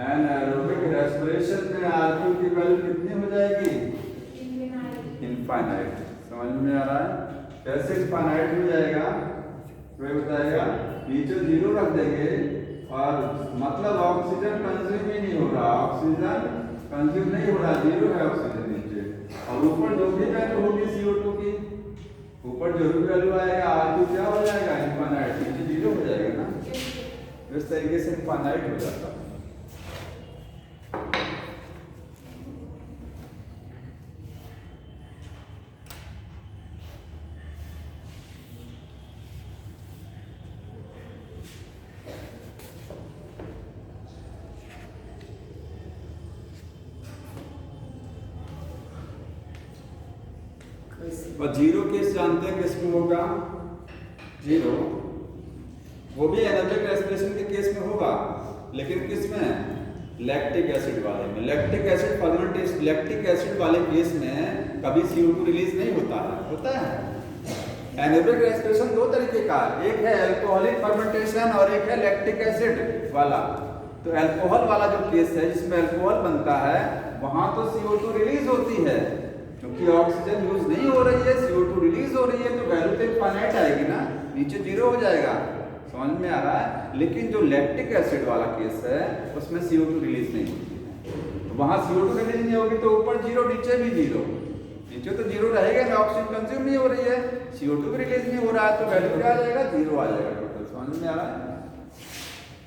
Anaerobic respiration में RQ की वैल्यू कितनी हो जाएगी? इनफाइनाइट। समझ में आ रहा है? कैसे इनफाइनाइट हो जाएगा? कोई बताएगा? नीचे 0 रख देंगे और मतलब ऑक्सीजन कंज्यूम ही नहीं हो रहा, ऑक्सीजन कंज्यूम नहीं हो रहा, 0 है ऑक्सीजन नीचे। और ऊपर जो भी वैल्यू होगी CO2 की, ऊपर जो भी वैल्यू आएगा RQ क्या हो जाएगा? इनफाइनाइट। नीचे 0 हो जाएगा ना। इस तरीके से इनफाइनाइट हो जाता है। और 0 केस जानते हैं किसमें होगा? 0 वो भी एनारोबिक रेस्पिरेशन के केस में होगा, लेकिन किसमें? लैक्टिक एसिड वाले में। Lactic acid fermentation, lactic acid वाले केस में कभी CO2 रिलीज नहीं होता है। होता है? एनारोबिक रेस्पिरेशन दो तरीके का, एक है अल्कोहलिक फर्मेंटेशन और एक है लैक्टिक एसिड वाला। तो अल्कोहल वाला जो केस है जिसमें अल्कोहल बनता है, वहां तो CO2 रिलीज होती है, क्योंकि ऑक्सीजन यूज नहीं हो रही है, CO2 रिलीज हो रही है, तो वैल्यू तो इनफाइनाइट आएगी ना, नीचे 0 हो जाएगा। समझ में आ रहा है? लेकिन जो लैक्टिक एसिड वाला केस है उसमें CO2 रिलीज नहीं होती है, तो वहां CO2 रिलीज नहीं होगी तो ऊपर 0 नीचे भी 0। नीचे तो 0 रहेगा ना, ऑक्सीजन कंज्यूम नहीं हो रही है, CO2 भी रिलीज नहीं हो रहा है, तो वैल्यू क्या आ जाएगा? 0 आ जाएगा टोटल। समझ में आ रहा है?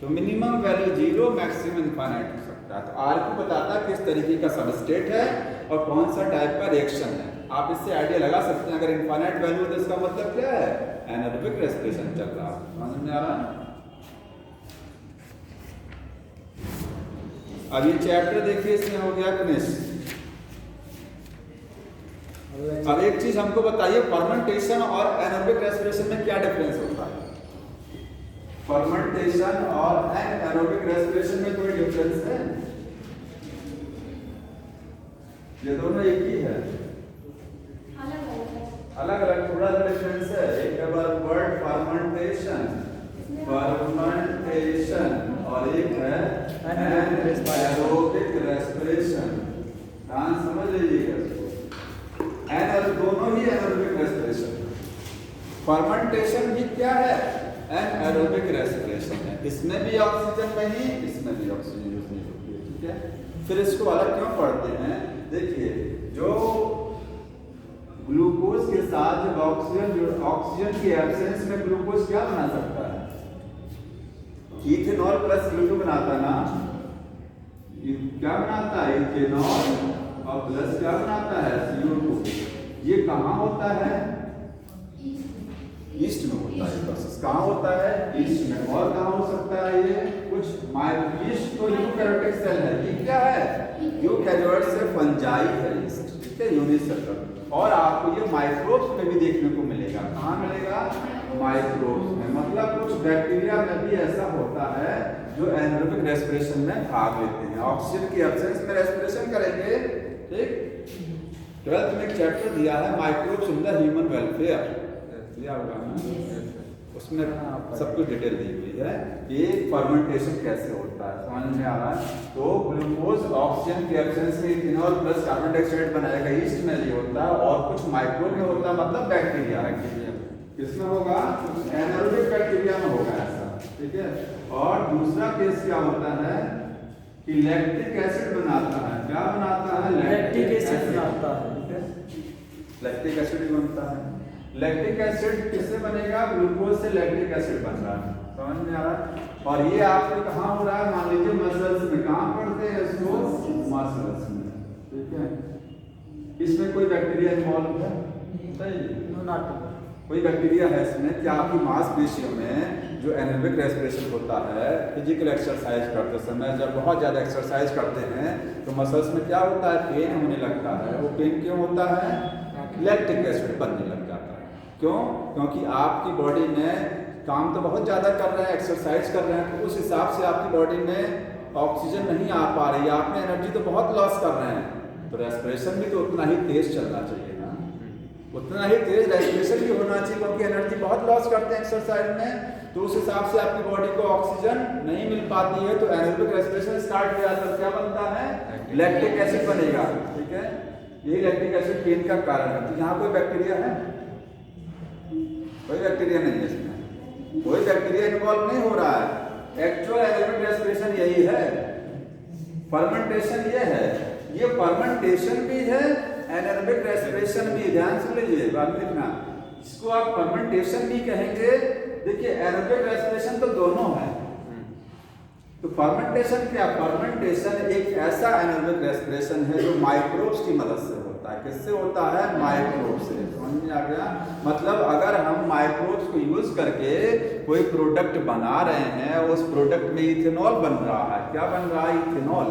तो मिनिमम वैल्यू 0, मैक्सिमम इनफाइनाइट हो सकता है। तो RQ बताता है किस तरीके का सबस्टेट है और कौन सा टाइप का रिएक्शन है। आप इससे आइडिया लगा सकते हैं। अगर इनफाइनाइट वैल्यू है तो इसका मतलब क्या है? एनारोबिक रेस्पिरेशन चल रहा है। समझ में आ रहा है? अब ये चैप्टर देखिए, इसमें हो गया फिनिश। अब एक चीज हमको बताइए, फर्मेंटेशन और एनारोबिक रेस्पिरेशन में क्या डिफरेंस होता है? फर्मेंटेशन और एनारोबिक रेस्पिरेशन में कोई डिफरेंस है? ये दोनों एक ही है, अलग अलग थोड़ा सा डिफरेंस है। एक है वर्ड फर्मेंटेशन, और एक है एनारोबिक रेस्पिरेशन। ध्यान समझ लीजिएगा इसको। दोनों ही एनारोबिक रेस्पिरेशन। फर्मेंटेशन भी क्या है? एनारोबिक रेस्पिरेशन है। इसमें भी ऑक्सीजन नहीं, इसमें भी ऑक्सीजन यूज नहीं होती है। ठीक है, फिर इसको अलग क्यों पढ़ते हैं? देखिए, जो ग्लूकोज के साथ जब ऑक्सीजन की एब्सेंस में ग्लूकोज क्या बना सकता है? इथेनॉल प्लस CO2 बनाता ना, क्या बनाता है? इथेनॉल और प्लस क्या बनाता है? CO2। ये कहाँ होता है? ईस्ट में होता है प्रोसेस। कहाँ होता है? ईस्ट में। और कहाँ हो सकता है ये? कुछ ईस्ट तो यूकैरियोटिक सेल है, ये क्या है? यूकैरियोट से फंजाई है ईस्ट, ठीक है, यूनिसेलुलर। और आपको ये माइक्रोब्स में भी देखने को मिलेगा। कहाँ मिलेगा? माइक्रोब्स में। मतलब कुछ बैक्टीरिया में भी ऐसा होता है जो एनारोबिक रेस्पिरेशन में भाग लेते हैं, ऑक्सीजन की एब्सेंस में रेस्पिरेशन करेंगे, ठीक। 12th में एक चैप्टर दिया है microbes in the human welfare, दिया होगा ना, उसमें सब कुछ डिटेल दी हुई है कि फर्मेंटेशन कैसे होता है, समझ में आ रहा है? तो ग्लूकोज ऑक्सीजन के एब्सेंस में इथेनॉल प्लस कार्बन डाइऑक्साइड बनाएगा, ईस्ट में ये होता है। और कुछ माइक्रोब में होता है, मतलब बैक्टीरिया। किसमें होगा? एनारोबिक बैक्टीरिया में होगा ऐसा, ठीक है। और दूसरा केस क्या होता है कि लैक्टिक एसिड बनाता है। क्या बनाता है? लैक्टिक एसिड बनाता है। लैक्टिक एसिड बनता है। लैक्टिक एसिड किससे बनेगा? ग्लूकोज से लैक्टिक एसिड बन रहा है, समझ में आ रहा है? और ये आपके कहाँ हो रहा है? मान लीजिए मसल्स में। कहाँ पढ़ते हैं इसको? मसल्स में, ठीक है। इसमें कोई बैक्टीरिया इन्वॉल्व है? कोई बैक्टीरिया है इसमें? क्या आपकी मांसपेशियों में जो एनारोबिक रेस्पिरेशन होता है, फिजिकल एक्सरसाइज करते समय जब बहुत ज़्यादा एक्सरसाइज करते हैं तो मसल्स में क्या होता है? पेन होने लगता है। वो पेन क्यों होता है? लैक्टिक एसिड बनने लग जाता है। क्यों? क्योंकि आपकी बॉडी में काम तो बहुत ज़्यादा कर रहे हैं, एक्सरसाइज कर रहे हैं, तो उस हिसाब से आपकी बॉडी में ऑक्सीजन नहीं आ पा रही है, आपने एनर्जी तो बहुत लॉस कर रहे हैं, तो रेस्पिरेशन भी तो उतना ही तेज चलना चाहिए ना, उतना ही तेज रेस्पिरेशन भी होना चाहिए, क्योंकि एनर्जी बहुत लॉस करते हैं एक्सरसाइज में, तो उस हिसाब से आपकी बॉडी को ऑक्सीजन नहीं मिल पाती है, तो एनारोबिक रेस्पिरेशन स्टार्ट किया तो क्या बनता है? लैक्टिक एसिड बनेगा, ठीक है। यही लैक्टिक एसिड पेन का कारण है। तो यहाँ कोई बैक्टीरिया है? कोई बैक्टीरिया नहीं है इसमें, कोई बैक्टीरिया इन्वॉल्व नहीं हो रहा है। एक्चुअल एनारोबिक रेस्पिरेशन यही है, फर्मेंटेशन ये है, ये फर्मेंटेशन भी है, एनारोबिक रेस्पिरेशन भी। ध्यान सुन लीजिए, बात लिखना, इसको आप फर्मेंटेशन भी कहेंगे। देखिए एनारोबिक रेस्पिरेशन तो दोनों है, तो फर्मेंटेशन क्या? फर्मेंटेशन एक ऐसा एनारोबिक रेस्पिरेशन है जो माइक्रोब्स की मदद से होता है। किससे होता है? माइक्रोब्स से। समझ में आ गया? मतलब अगर हम माइक्रोब्स को यूज करके कोई प्रोडक्ट बना रहे हैं, उस प्रोडक्ट में इथेनॉल बन रहा है। क्या बन रहा है? इथेनॉल,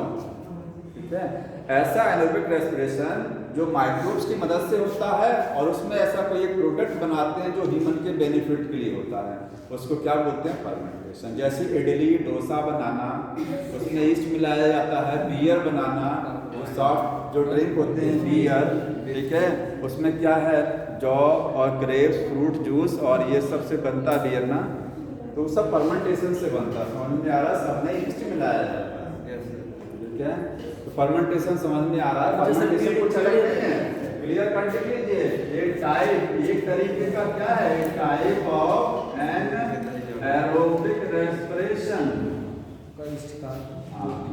ठीक है। ऐसा एनारोबिक रेस्पिरेशन जो माइक्रोब्स की मदद से होता है, और उसमें ऐसा कोई एक प्रोडक्ट बनाते हैं जो ह्यूमन के बेनिफिट के लिए होता है, उसको क्या बोलते हैं? फर्मेंटेशन। जैसे इडली डोसा बनाना, उसमें ईस्ट मिलाया जाता है। बियर बनाना, वो सॉफ्ट जो ड्रिंक होते हैं बियर, ठीक है, उसमें क्या है? जौ और ग्रेप्स फ्रूट जूस और ये सब से बनता बियर ना, तो सब फर्मेंटेशन से बनता है। समझ में आ रहा है? सब में ईस्ट मिलाया जाता है, ठीक है। तो फर्मेंटेशन समझ में आ रहा है? फर्मेंटेशन कुछ अलग नहीं है, क्लियर कर लीजिए। एक तरीके का क्या है? Type of anaerobic respiration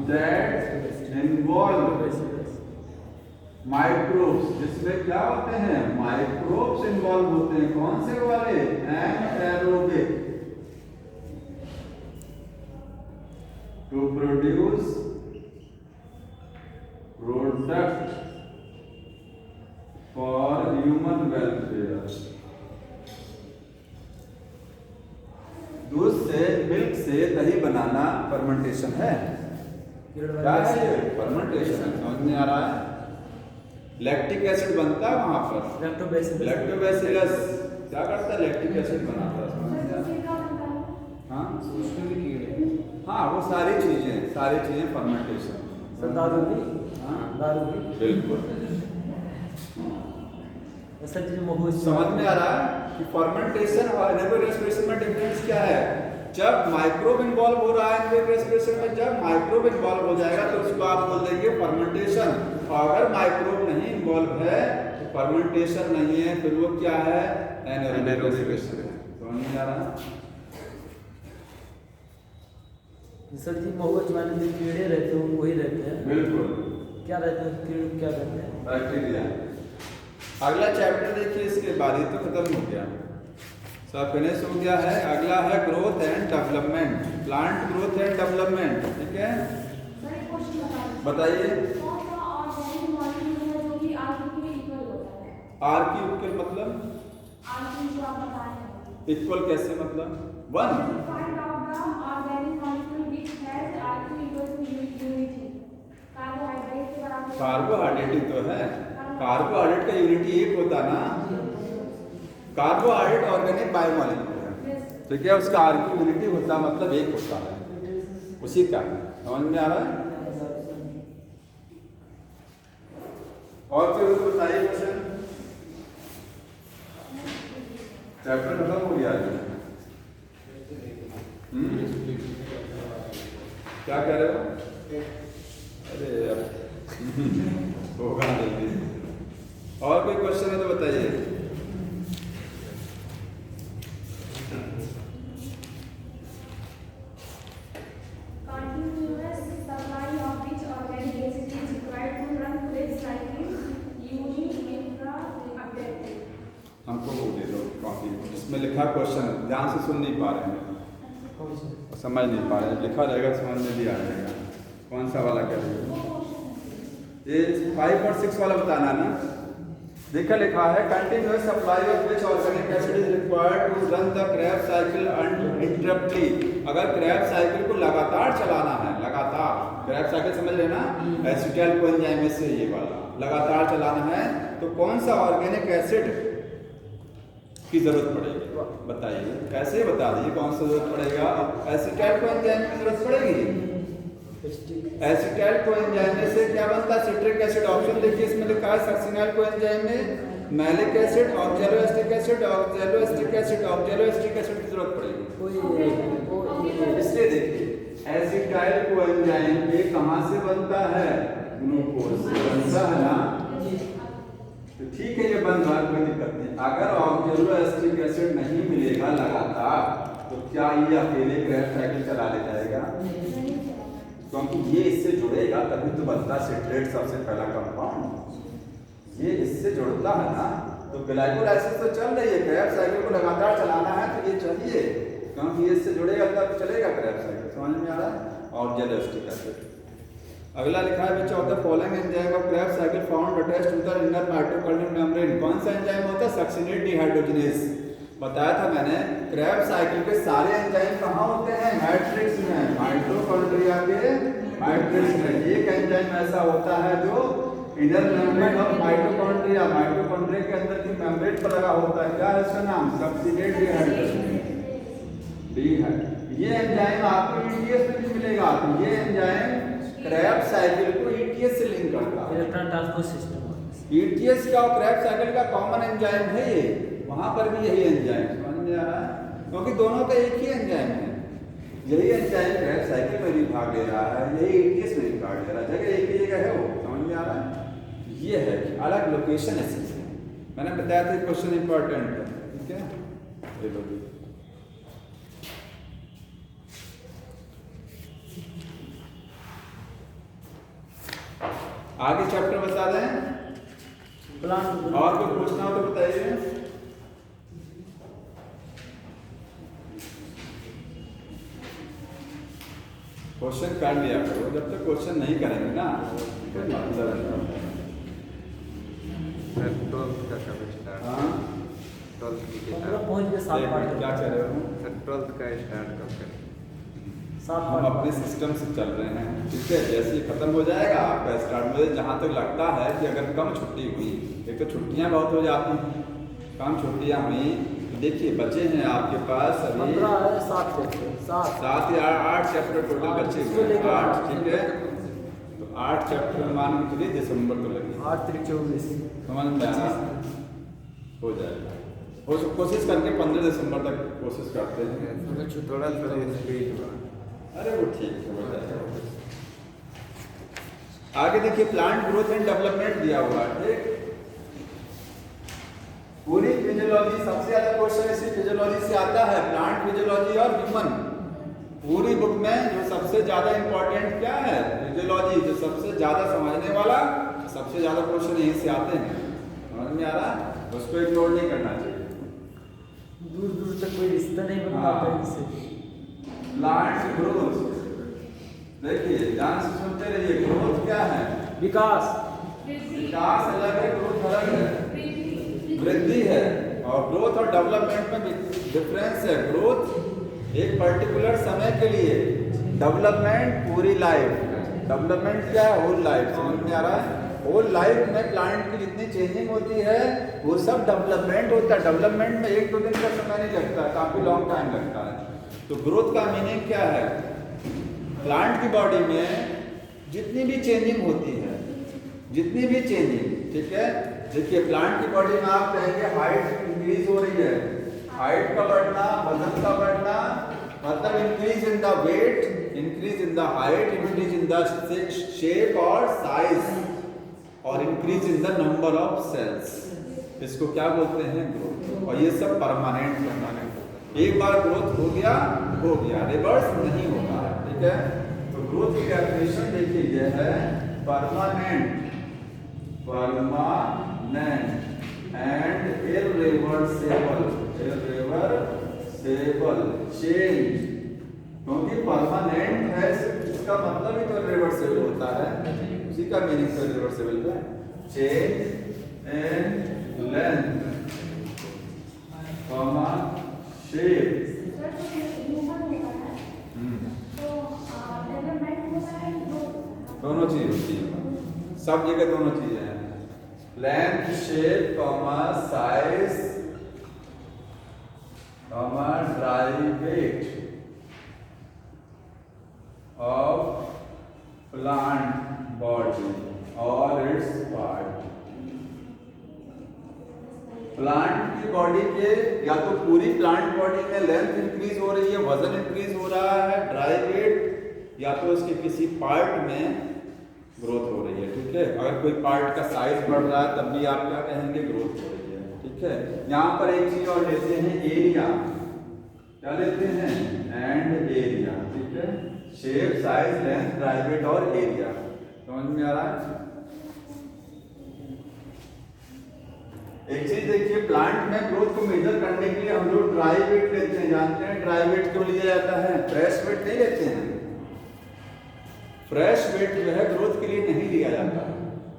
that involve microbes, जिसमें क्या होते हैं? माइक्रोब्स इन्वॉल्व होते हैं। कौन से वाले? Anaerobic, to produce product for human welfare. दूध से, मिल्क से दही बनाना फर्मेंटेशन है। क्या है ये? फर्मेंटेशन है। समझ में आ रहा है? लैक्टिक एसिड बनता है वहां पर, लैक्टोबैसिलस क्या करता है? लैक्टिक एसिड बनाता है। समझ में आ रहा है? हाँ, उसमें भी कीड़े, हाँ, वो सारी चीजें फर्मेंटेशन। दारू भी, हाँ, दारू भी, बिल्कुल। ऐसा चीज समझ में आ रहा है कि फर्मेंटेशन और एनारोबिक रेस्पिरेशन में डिफरेंस क्या है? जब माइक्रोब इन्वॉल्व हो रहा है एनारोबिक रेस्पिरेशन में, जब माइक्रोब इन्वॉल्व हो जाएगा तो उसको आप बोल देंगे फर्मेंटेशन, और अगर माइक्रोब नहीं इन्वॉल्व है तो फर्मेंटेशन नहीं है, फिर वो क्या है? Anaerobic respiration. समझ में आ रहा है? सर जी महुआ अजवाइन में कीड़े रहते हैं वही रहते हैं। बिल्कुल, क्या रहते हैं कीड़े, क्या रहते हैं? बैक्टीरिया। अगला चैप्टर देखिए, इसके बाद ये तो खत्म हो गया, सब फिनिश हो गया है। अगला है growth and development, plant growth and development. ठीक है, बताइए। आर की इक्वल मतलब इक्वल कैसे, मतलब 1? कार्बोहाइड्रेट ही तो है, कार्बोहाइड्रेट का यूनिट एक होता ना, कार्बोहाइड्रेट ऑर्गेनिक बायोमॉलिक्यूल है। ठीक है, उसका आर की यूनिट होता मतलब एक होता है, उसी का समझ में आ रहा है। और फिर बताइए क्वेश्चन, चैप्टर खत्म हो गया है। क्या कह रहे हो? अरे यार होगा नहीं। और कोई क्वेश्चन है तो बताइए। हमको वो दे दो कॉपी, इसमें लिखा क्वेश्चन, ध्यान से सुन नहीं पा रहे हैं, समझ नहीं पा रहे हैं, लिखा रहेगा समझ में भी आ जाएगा। कौन सा वाला क्या रहेगा? ये 5 और 6 वाला बताना ना। देखा लिखा है continuous supply of which organic acid is required to run the Krebs cycle uninterruptedly. अगर क्रैब साइकिल को लगातार चलाना है, लगातार क्रैब साइकिल समझ लेना, एसिटाइल कोएंजाइम में से ये वाला लगातार चलाना है, तो कौन सा ऑर्गेनिक एसिड की जरूरत पड़ेगी? बताइए, कैसे बता दीजिए कौन सा जरूरत पड़ेगा? एसिटाइल कोएंजाइम की जरूरत पड़ेगी। एसिटाइल कोएंजाइम में से क्या बनता है? Citric acid. ऑप्शन देखिए, इसमें लिखा है सक्सिनाइल कोएंजाइम में malic acid, oxaloacetic acid, oxaloacetic acid, oxaloacetic acid की जरूरत पड़ेगी। इसलिए देखिए एसिटाइल कोएंजाइम ये कहां से बनता है? ग्लूकोज से बनता है ना, तो ठीक है, ये बन रहा, कोई दिक्कत नहीं। अगर ऑक्सैलोएस्टिक एसिड नहीं मिलेगा लगातार, तो क्या ये अकेले क्रैब साइकिल चला ले जाएगा? क्योंकि ये इससे जुड़ेगा तभी तो बनता है सिट्रेट, सबसे पहला कंपाउंड ये इससे जुड़ता है ना। तो ग्लाइकोलाइसिस तो चल रही है, क्रैब साइकिल को लगातार चलाना है तो ये चाहिए, क्योंकि ये इससे जुड़ेगा तब चलेगा क्रैब साइकिल। समझ में आ रहा है? Oxaloacetic acid. अगला लिखा है which of the following enzyme of Krebs cycle found attached to the inner mitochondrial membrane. कौन सा एंजाइम होता है? Succinate dehydrogenase. बताया था मैंने, क्रैब साइकिल के सारे एंजाइम कहाँ होते हैं? मैट्रिक्स में, माइटोकॉन्ड्रिया के मैट्रिक्स में। एक एंजाइम ऐसा होता है जो inner membrane of mitochondria, mitochondria के अंदर की मेम्ब्रेन पर लगा होता है। क्या है इसका नाम? Succinate dehydrogenase. ये एंजाइम आपको ईटीएस में भी मिलेगा। ये एंजाइम क्रैब साइकिल को ईटीएस से लिंक करता है। इलेक्ट्रॉन ट्रांसपोर्ट सिस्टम ईटीएस का और क्रैब साइकिल का कॉमन एंजाइम है ये, वहां पर भी यही एंजाइम। समझ में आ रहा है? क्योंकि दोनों का एक ही एंजाइम है। यही एंजाइम क्रैब साइकिल में भी भाग ले रहा है, यही ईटीएस में भी भाग ले रहा है, जगह एक ही जगह है वो। समझ में आ रहा है? ये है कि अलग लोकेशन है इसकी। मैंने बताया था क्वेश्चन इंपॉर्टेंट है। ठीक है, ये लो। आगे चैप्टर बता दें। प्लांट और कोई पूछना हो तो बताइए। क्वेश्चन कर लिया करो, जब तक क्वेश्चन नहीं करेंगे ना कोई मतलब नहीं। हाँ, 12th की मतलब पहुंच गए 7 पार्ट। क्या कह रहे हो? 12th का स्टार्ट कब करें? 7 हम पार्ट अपने सिस्टम से चल रहे हैं। ठीक है, जैसे ही खत्म हो जाएगा आपका स्टार्ट। मुझे जहाँ तक लगता है कि अगर कम छुट्टी हुई, एक तो छुट्टियाँ बहुत हो जाती हैं, कम छुट्टियाँ हुई, देखिए बचे हैं आपके पास अभी 15 है, 7 चैप्टर 7 या 8 चैप्टर टोटल बचे हुए हैं। 8, ठीक है, तो 8 चैप्टर मान के चलिए दिसंबर को लगे। 8 3 24 समझ में आया? हो जाएगा। कोशिश करके 15 दिसंबर तक कोशिश करते हैं। थोड़ा स्पीड। अरे वो ठीक है, हो जाएगा। आगे देखिए प्लांट ग्रोथ एंड डेवलपमेंट दिया हुआ है। पूरी फिजियोलॉजी, सबसे ज्यादा क्वेश्चन इसी फिजियोलॉजी से आता है, प्लांट फिजियोलॉजी और ह्यूमन। पूरी बुक में जो सबसे ज्यादा इंपॉर्टेंट क्या है, फिजियोलॉजी, जो सबसे ज्यादा समझने वाला, सबसे ज्यादा क्वेश्चन यहीं से आते हैं, समझ में आ रहा है, उसको इग्नोर नहीं करना चाहिए। दूर दूर तक कोई रिश्ता नहीं बन पाता है इससे। प्लांट ग्रोथ, देखिए ध्यान से सुनते रहिए, ग्रोथ क्या है, विकास। विकास अलग है, ग्रोथ अलग है, वृद्धि है, और ग्रोथ और डेवलपमेंट में डिफरेंस है। ग्रोथ एक पर्टिकुलर समय के लिए, डेवलपमेंट पूरी लाइफ। डेवलपमेंट क्या है, होल लाइफ, समझ में आ रहा है। होल लाइफ में प्लांट की जितनी चेंजिंग होती है वो सब डेवलपमेंट होता है। डेवलपमेंट में 1-2 दिन का समय नहीं लगता, काफी लॉन्ग टाइम लगता है। तो ग्रोथ का मीनिंग क्या है, प्लांट की बॉडी में जितनी भी चेंजिंग होती है, जितनी भी चेंजिंग, ठीक है, देखिए प्लांट की बॉडी में आप कहेंगे हाइट इंक्रीज हो रही है, हाइट का बढ़ना, वजन का बढ़ना, मतलब increase in the weight, increase in the height, increase in the shape और साइज, और increase in the number of cells, इसको क्या बोलते हैं, ग्रोथ। और ये सब परमानेंट परमानेंट, एक बार ग्रोथ हो गया, रिवर्स नहीं होता है, ठीक है। तो ग्रोथ की डेफिनेशन देखिए, यह है परमानेंट एंड इररिवर्सिबल चेंज। क्योंकि परमानेंट है, इसका मतलब ही तो इररिवर्सिबल होता है, उसी का मीनिंग तो इररिवर्सिबल है। चेंज इन लेंथ, शेप, दोनों चीज होती है, सब जगह दोनों चीजें हैं। Length, shape, size, dry weight of plant body और इट्स पार्ट। प्लांट की बॉडी के या तो पूरी प्लांट बॉडी में लेंथ इंक्रीज हो रही है, वजन इंक्रीज हो रहा है, ड्राई वेट, या तो उसके किसी पार्ट में ग्रोथ हो रही है, ठीक है। अगर कोई पार्ट का साइज बढ़ रहा है तब भी आप क्या कहेंगे, ग्रोथ हो रही है, ठीक है। यहाँ पर एक चीज और लेते हैं, एरिया, क्या लेते हैं, एंड एरिया, ठीक है। Shape, size, length, dry wet और एरिया, समझ में आ रहा है। एक चीज देखिए, प्लांट में ग्रोथ को मेजर करने के लिए हम लोग ड्राई वेट लेते हैं, जानते हैं ड्राई वेट क्यों लिया जाता है, फ्रेश वेट नहीं लेते हैं। फ्रेश वेट जो है ग्रोथ के लिए नहीं लिया जाता,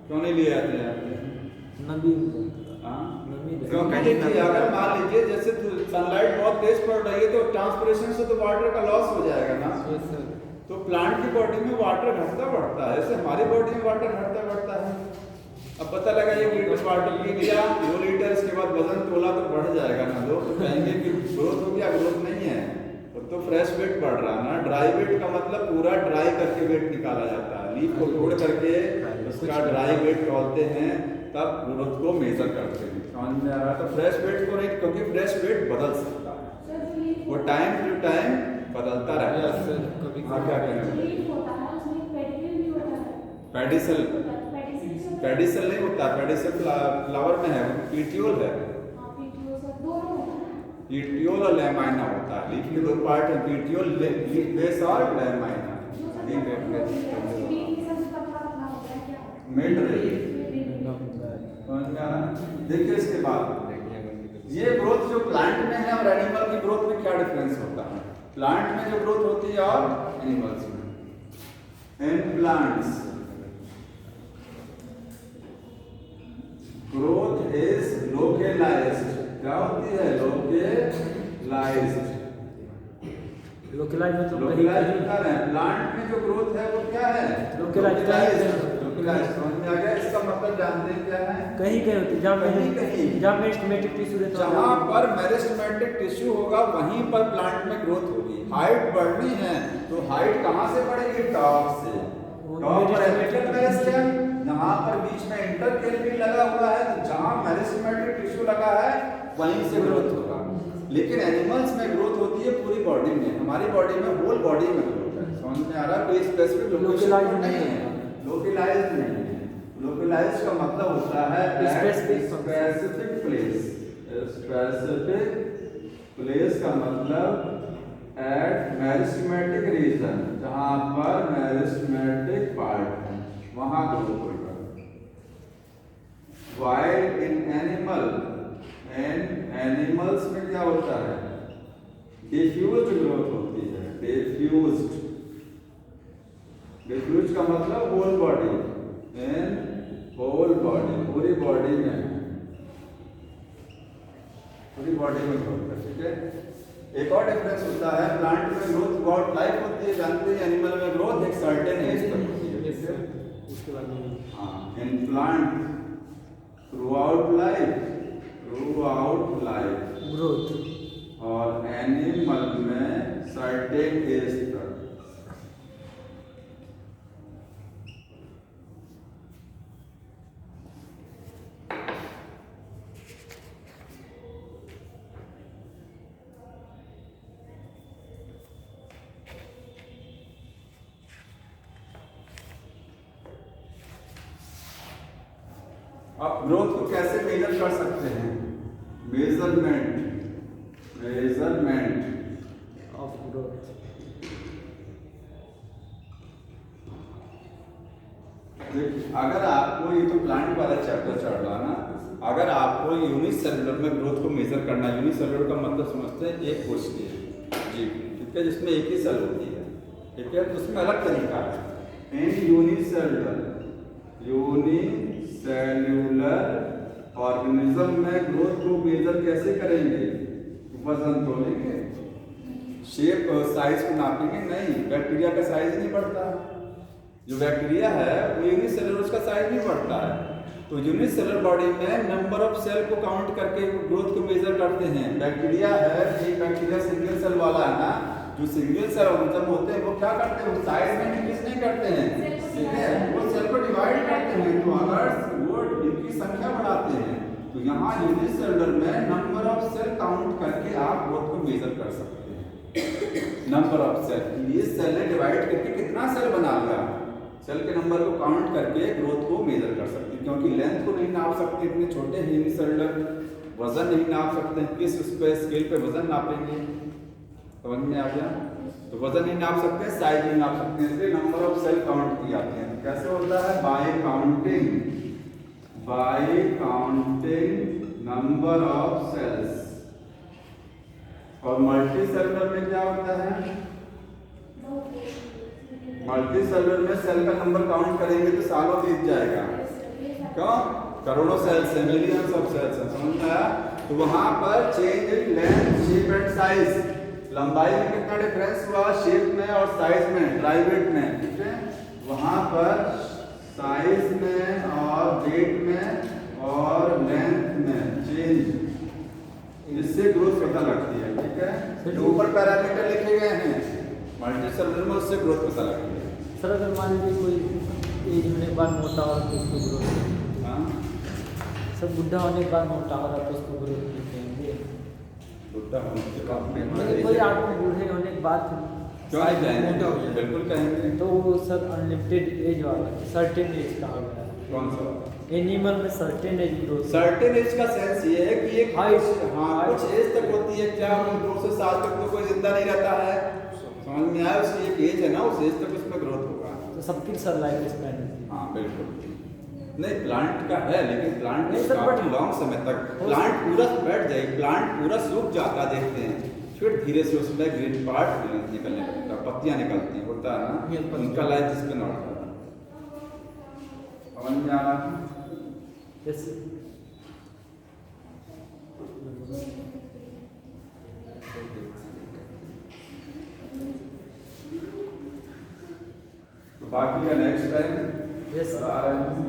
क्यों नहीं लिया जाते हैं, नमी, क्योंकि देखिए अगर मान लीजिए जैसे सनलाइट बहुत तेज पड़ रही है तो ट्रांसपिरेशन से तो वाटर का लॉस हो जाएगा ना, तो प्लांट की बॉडी में वाटर घटता बढ़ता है, ऐसे हमारी बॉडी में वाटर घटता बढ़ता है। अब पता लगा 1 लीटर वाटर पी लिया, 2 लीटर, इसके बाद वजन तोला तो बढ़ जाएगा ना, लोग तो कहेंगे कि ग्रोथ हो गया, ग्रोथ नहीं है, तो फ्रेश वेट बढ़ रहा है ना। ड्राई वेट का मतलब पूरा ड्राई करके वेट निकाला जाता है, लीफ को तोड़ करके उसका ड्राई वेट तोलते हैं, तब ग्रोथ को मेजर करते हैं, समझ में आ रहा है। तो फ्रेश वेट को नहीं, क्योंकि फ्रेश वेट बदल सकता है, वो टाइम टू टाइम बदलता रहता है। हाँ, क्या कहेंगे, पेडिसल नहीं होता, पेडिसल फ्लावर में है, पीटियोल है, पीटियोल और लैमाइना होता है। लीफ के 2 पार्ट है, पीटियोल, लीफ बेस और लैमाइना। मिड रही, देखिए इसके बाद ये ग्रोथ जो प्लांट में है और एनिमल की ग्रोथ में क्या डिफरेंस होता है, प्लांट में जो ग्रोथ होती है और एनिमल्स में। इन प्लांट्स ग्रोथ इज लोकेलाइज्ड, क्या होती है, लोकेलाइज्ड। लोकलाइज मतलब लोकेलाइज्ड बता रहे हैं, प्लांट में जो ग्रोथ है वो क्या है, लोकेलाइज्ड। समझ में आ गया, इसका मतलब जानते हैं क्या है, कहीं कहीं होती है, जहाँ मेरिस्टेमेटिक टिश्यू रहता है, जहाँ पर मेरिस्टेमेटिक टिश्यू होगा वहीं पर प्लांट में ग्रोथ होगी। हाइट बढ़नी है तो हाइट कहाँ से बढ़ेगी, टॉप से, टॉप पर एपिकल मेरिस्टेम, जहाँ पर बीच में इंटरकेल्विन लगा हुआ है, तो जहाँ मेरिस्टेमेटिक टिश्यू लगा है वहीं से ग्रोथ होगा। लेकिन एनिमल्स में ग्रोथ होती है पूरी बॉडी में, हमारी बॉडी में होल बॉडी में ग्रोथ है, समझ में आ रहा है। कोई स्पेसिफिक लोकेलाइज्ड नहीं है, लोकेलाइज्ड नहीं है। लोकेलाइज्ड का मतलब होता है स्पेसिफिक प्लेस, स्पेसिफिक प्लेस का मतलब एट मेरिस्टेमेटिक रीजन, जहां पर मेरिस्टेमेटिक पार्ट है वहां ग्रोथ होगा। वाइल इन एनिमल्स में क्या होता है? डिफ्यूज्ड ग्रोथ होती है। डिफ्यूज का मतलब whole body, in whole body, पूरी बॉडी में ग्रोथ है। ठीक है। एक और डिफरेंस होता है, प्लांट में ग्रोथ थ्रू लाइफ होती है, जानते हैं। एनिमल में ग्रोथ एक सर्टेन एज तक होती है। उसके बाद में हाँ, in plant through out life growth, और एनिमल में सर्टेन एज तक। आप ग्रोथ को कैसे मेजर कर सकते हैं? Measurement of growth. देखिए, अगर आपको ये तो प्लांट वाला चैप्टर चल रहा ना, अगर आपको यूनिसेलुलर में ग्रोथ को मेजर करना है, यूनिसेलुलर का मतलब समझते हैं एक कोशिका जी, ठीक है, जिसमें एक ही सेल होती है। ठीक है, तो उसमें अलग तरीका है। इन यूनिसेलुलर ऑर्गेनिज्म में ग्रोथ को मेजर कैसे करेंगे? वजन तोलेंगे, शेप साइज को नापेंगे? नहीं, बैक्टीरिया का साइज नहीं बढ़ता। जो बैक्टीरिया है वो यूनिसेलुलर, उसका साइज नहीं बढ़ता है। तो यूनिसेलुलर बॉडी में नंबर ऑफ सेल को काउंट करके ग्रोथ को मेजर करते हैं। बैक्टीरिया है, एक बैक्टीरिया सिंगल सेल वाला है ना, जो सिंगल सेल ऑर्गेनिज्म होते हैं वो क्या करते हैं? साइज में इंक्रीज नहीं करते हैं, ठीक है, वो सेल को डिवाइड करते हैं। तो अगर वो इनकी संख्या बढ़ाते हैं, तो यहाँ यूनिसेलुलर में नंबर ऑफ सेल काउंट करके आप ग्रोथ को मेजर कर सकते हैं। नंबर ऑफ सेल, ये सेल ने डिवाइड करके कितना सेल बना लिया, सेल के नंबर को काउंट करके ग्रोथ को मेजर कर सकते हैं। क्योंकि लेंथ को नहीं नाप सकते, इतने छोटे हैं यूनिसेलुलर, वजन नहीं नाप सकते, किस उस पे स्केल पे वजन नापेंगे? समझ में आ गया? तो वजन नहीं नाप सकते, साइज नहीं नाप सकते, इसलिए नंबर ऑफ सेल काउंट की जाती है। कैसे होता है? By counting number of cells. और मल्टी सेलुलर में क्या होता है? मल्टी सेलुलर में सेल का नंबर काउंट करेंगे तो सालों बीत जाएगा। क्यों? करोड़ों सेल्स हैं, मिलियंस ऑफ सेल्स हैं। समझ में आया? तो वहां पर change in length, shape and size, लंबाई में कितना डिफरेंस हुआ, शेप में और साइज में, ड्राई वेट में, ठीक है, वहां पर साइज में और वेट में और लेंथ में चेंज, इससे ग्रोथ पता लगती है। ठीक है, जो ऊपर पैरामीटर लिखे गए हैं मल्टी सेलुलर में, उससे ग्रोथ पता लगती है। सर अगर मान लीजिए कोई एज होने के बाद मोटा हो तो उसको ग्रोथ, हाँ, सर बुढ़ा होने के बाद मोटा हो रहा तो उसको ग्रोथ नहीं कहेंगे? बुढ़ा होने के बाद कोई आदमी बूढ़े होने के बाद क्यों नहीं कहेंगे? बिल्कुल कहेंगे। तो वो सर अनलिमिटेड एज वाला, सर्टेन एज कहा गया है। कौन सा? एनिमल में certain age growth. Certain age का सेंस ये है कि एक हाइट, हाँ कुछ एज तक होती है। क्या 200 साल तक तो कोई जिंदा नहीं रहता है? समझ में आया? उसकी एक एज है ना, उस एज तक उसमें ग्रोथ होगा। तो सबकी सर लाइफ स्पैन होती है। हाँ बिल्कुल। नहीं, प्लांट का है, लेकिन प्लांट नहीं सर, काफी लॉन्ग समय तक प्लांट पूरा बैठ जाए, प्लांट पूरा सूख जाता देखते हैं, फिर धीरे से उसमें ग्रीन पार्ट निकलने लगता है, पत्तियां निकलती हैं, होता है ना, उनका लाइफ जिसपे नॉट होता है। समझ में आ रहा है? जैसे तो बाकी का नेक्स्ट टाइम यस आ रहे हैं।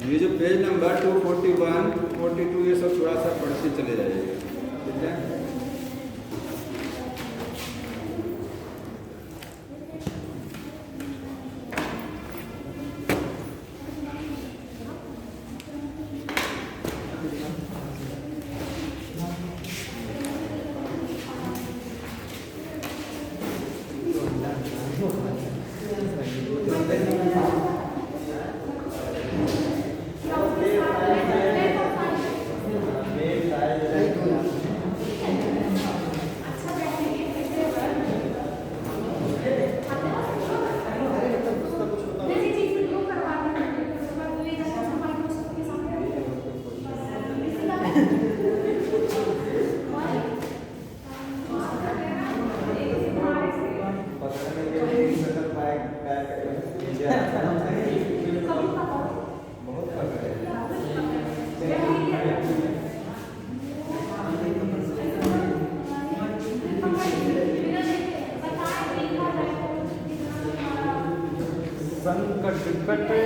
ये जो पेज नंबर 241, 242 ये सब थोड़ा सा पढ़ते चले जाइएगा, ठीक है? संकट कटे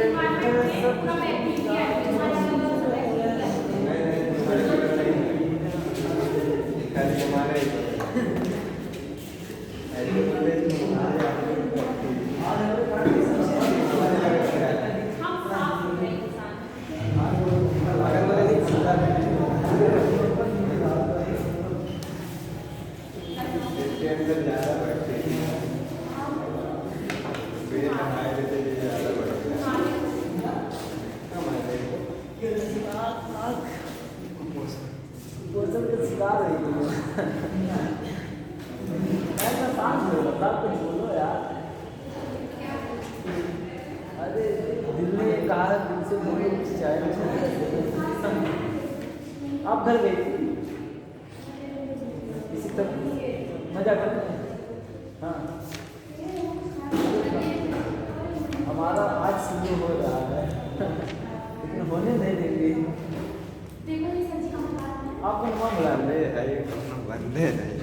बोलो यार। अरे दिल ने कहा दिल से बोलो चाहे आप घर गई थी इसी तक मजा करते हैं। हाँ हमारा आज शुरू हो रहा है लेकिन होने नहीं देंगे। आपको नुमान बुला बंदे नहीं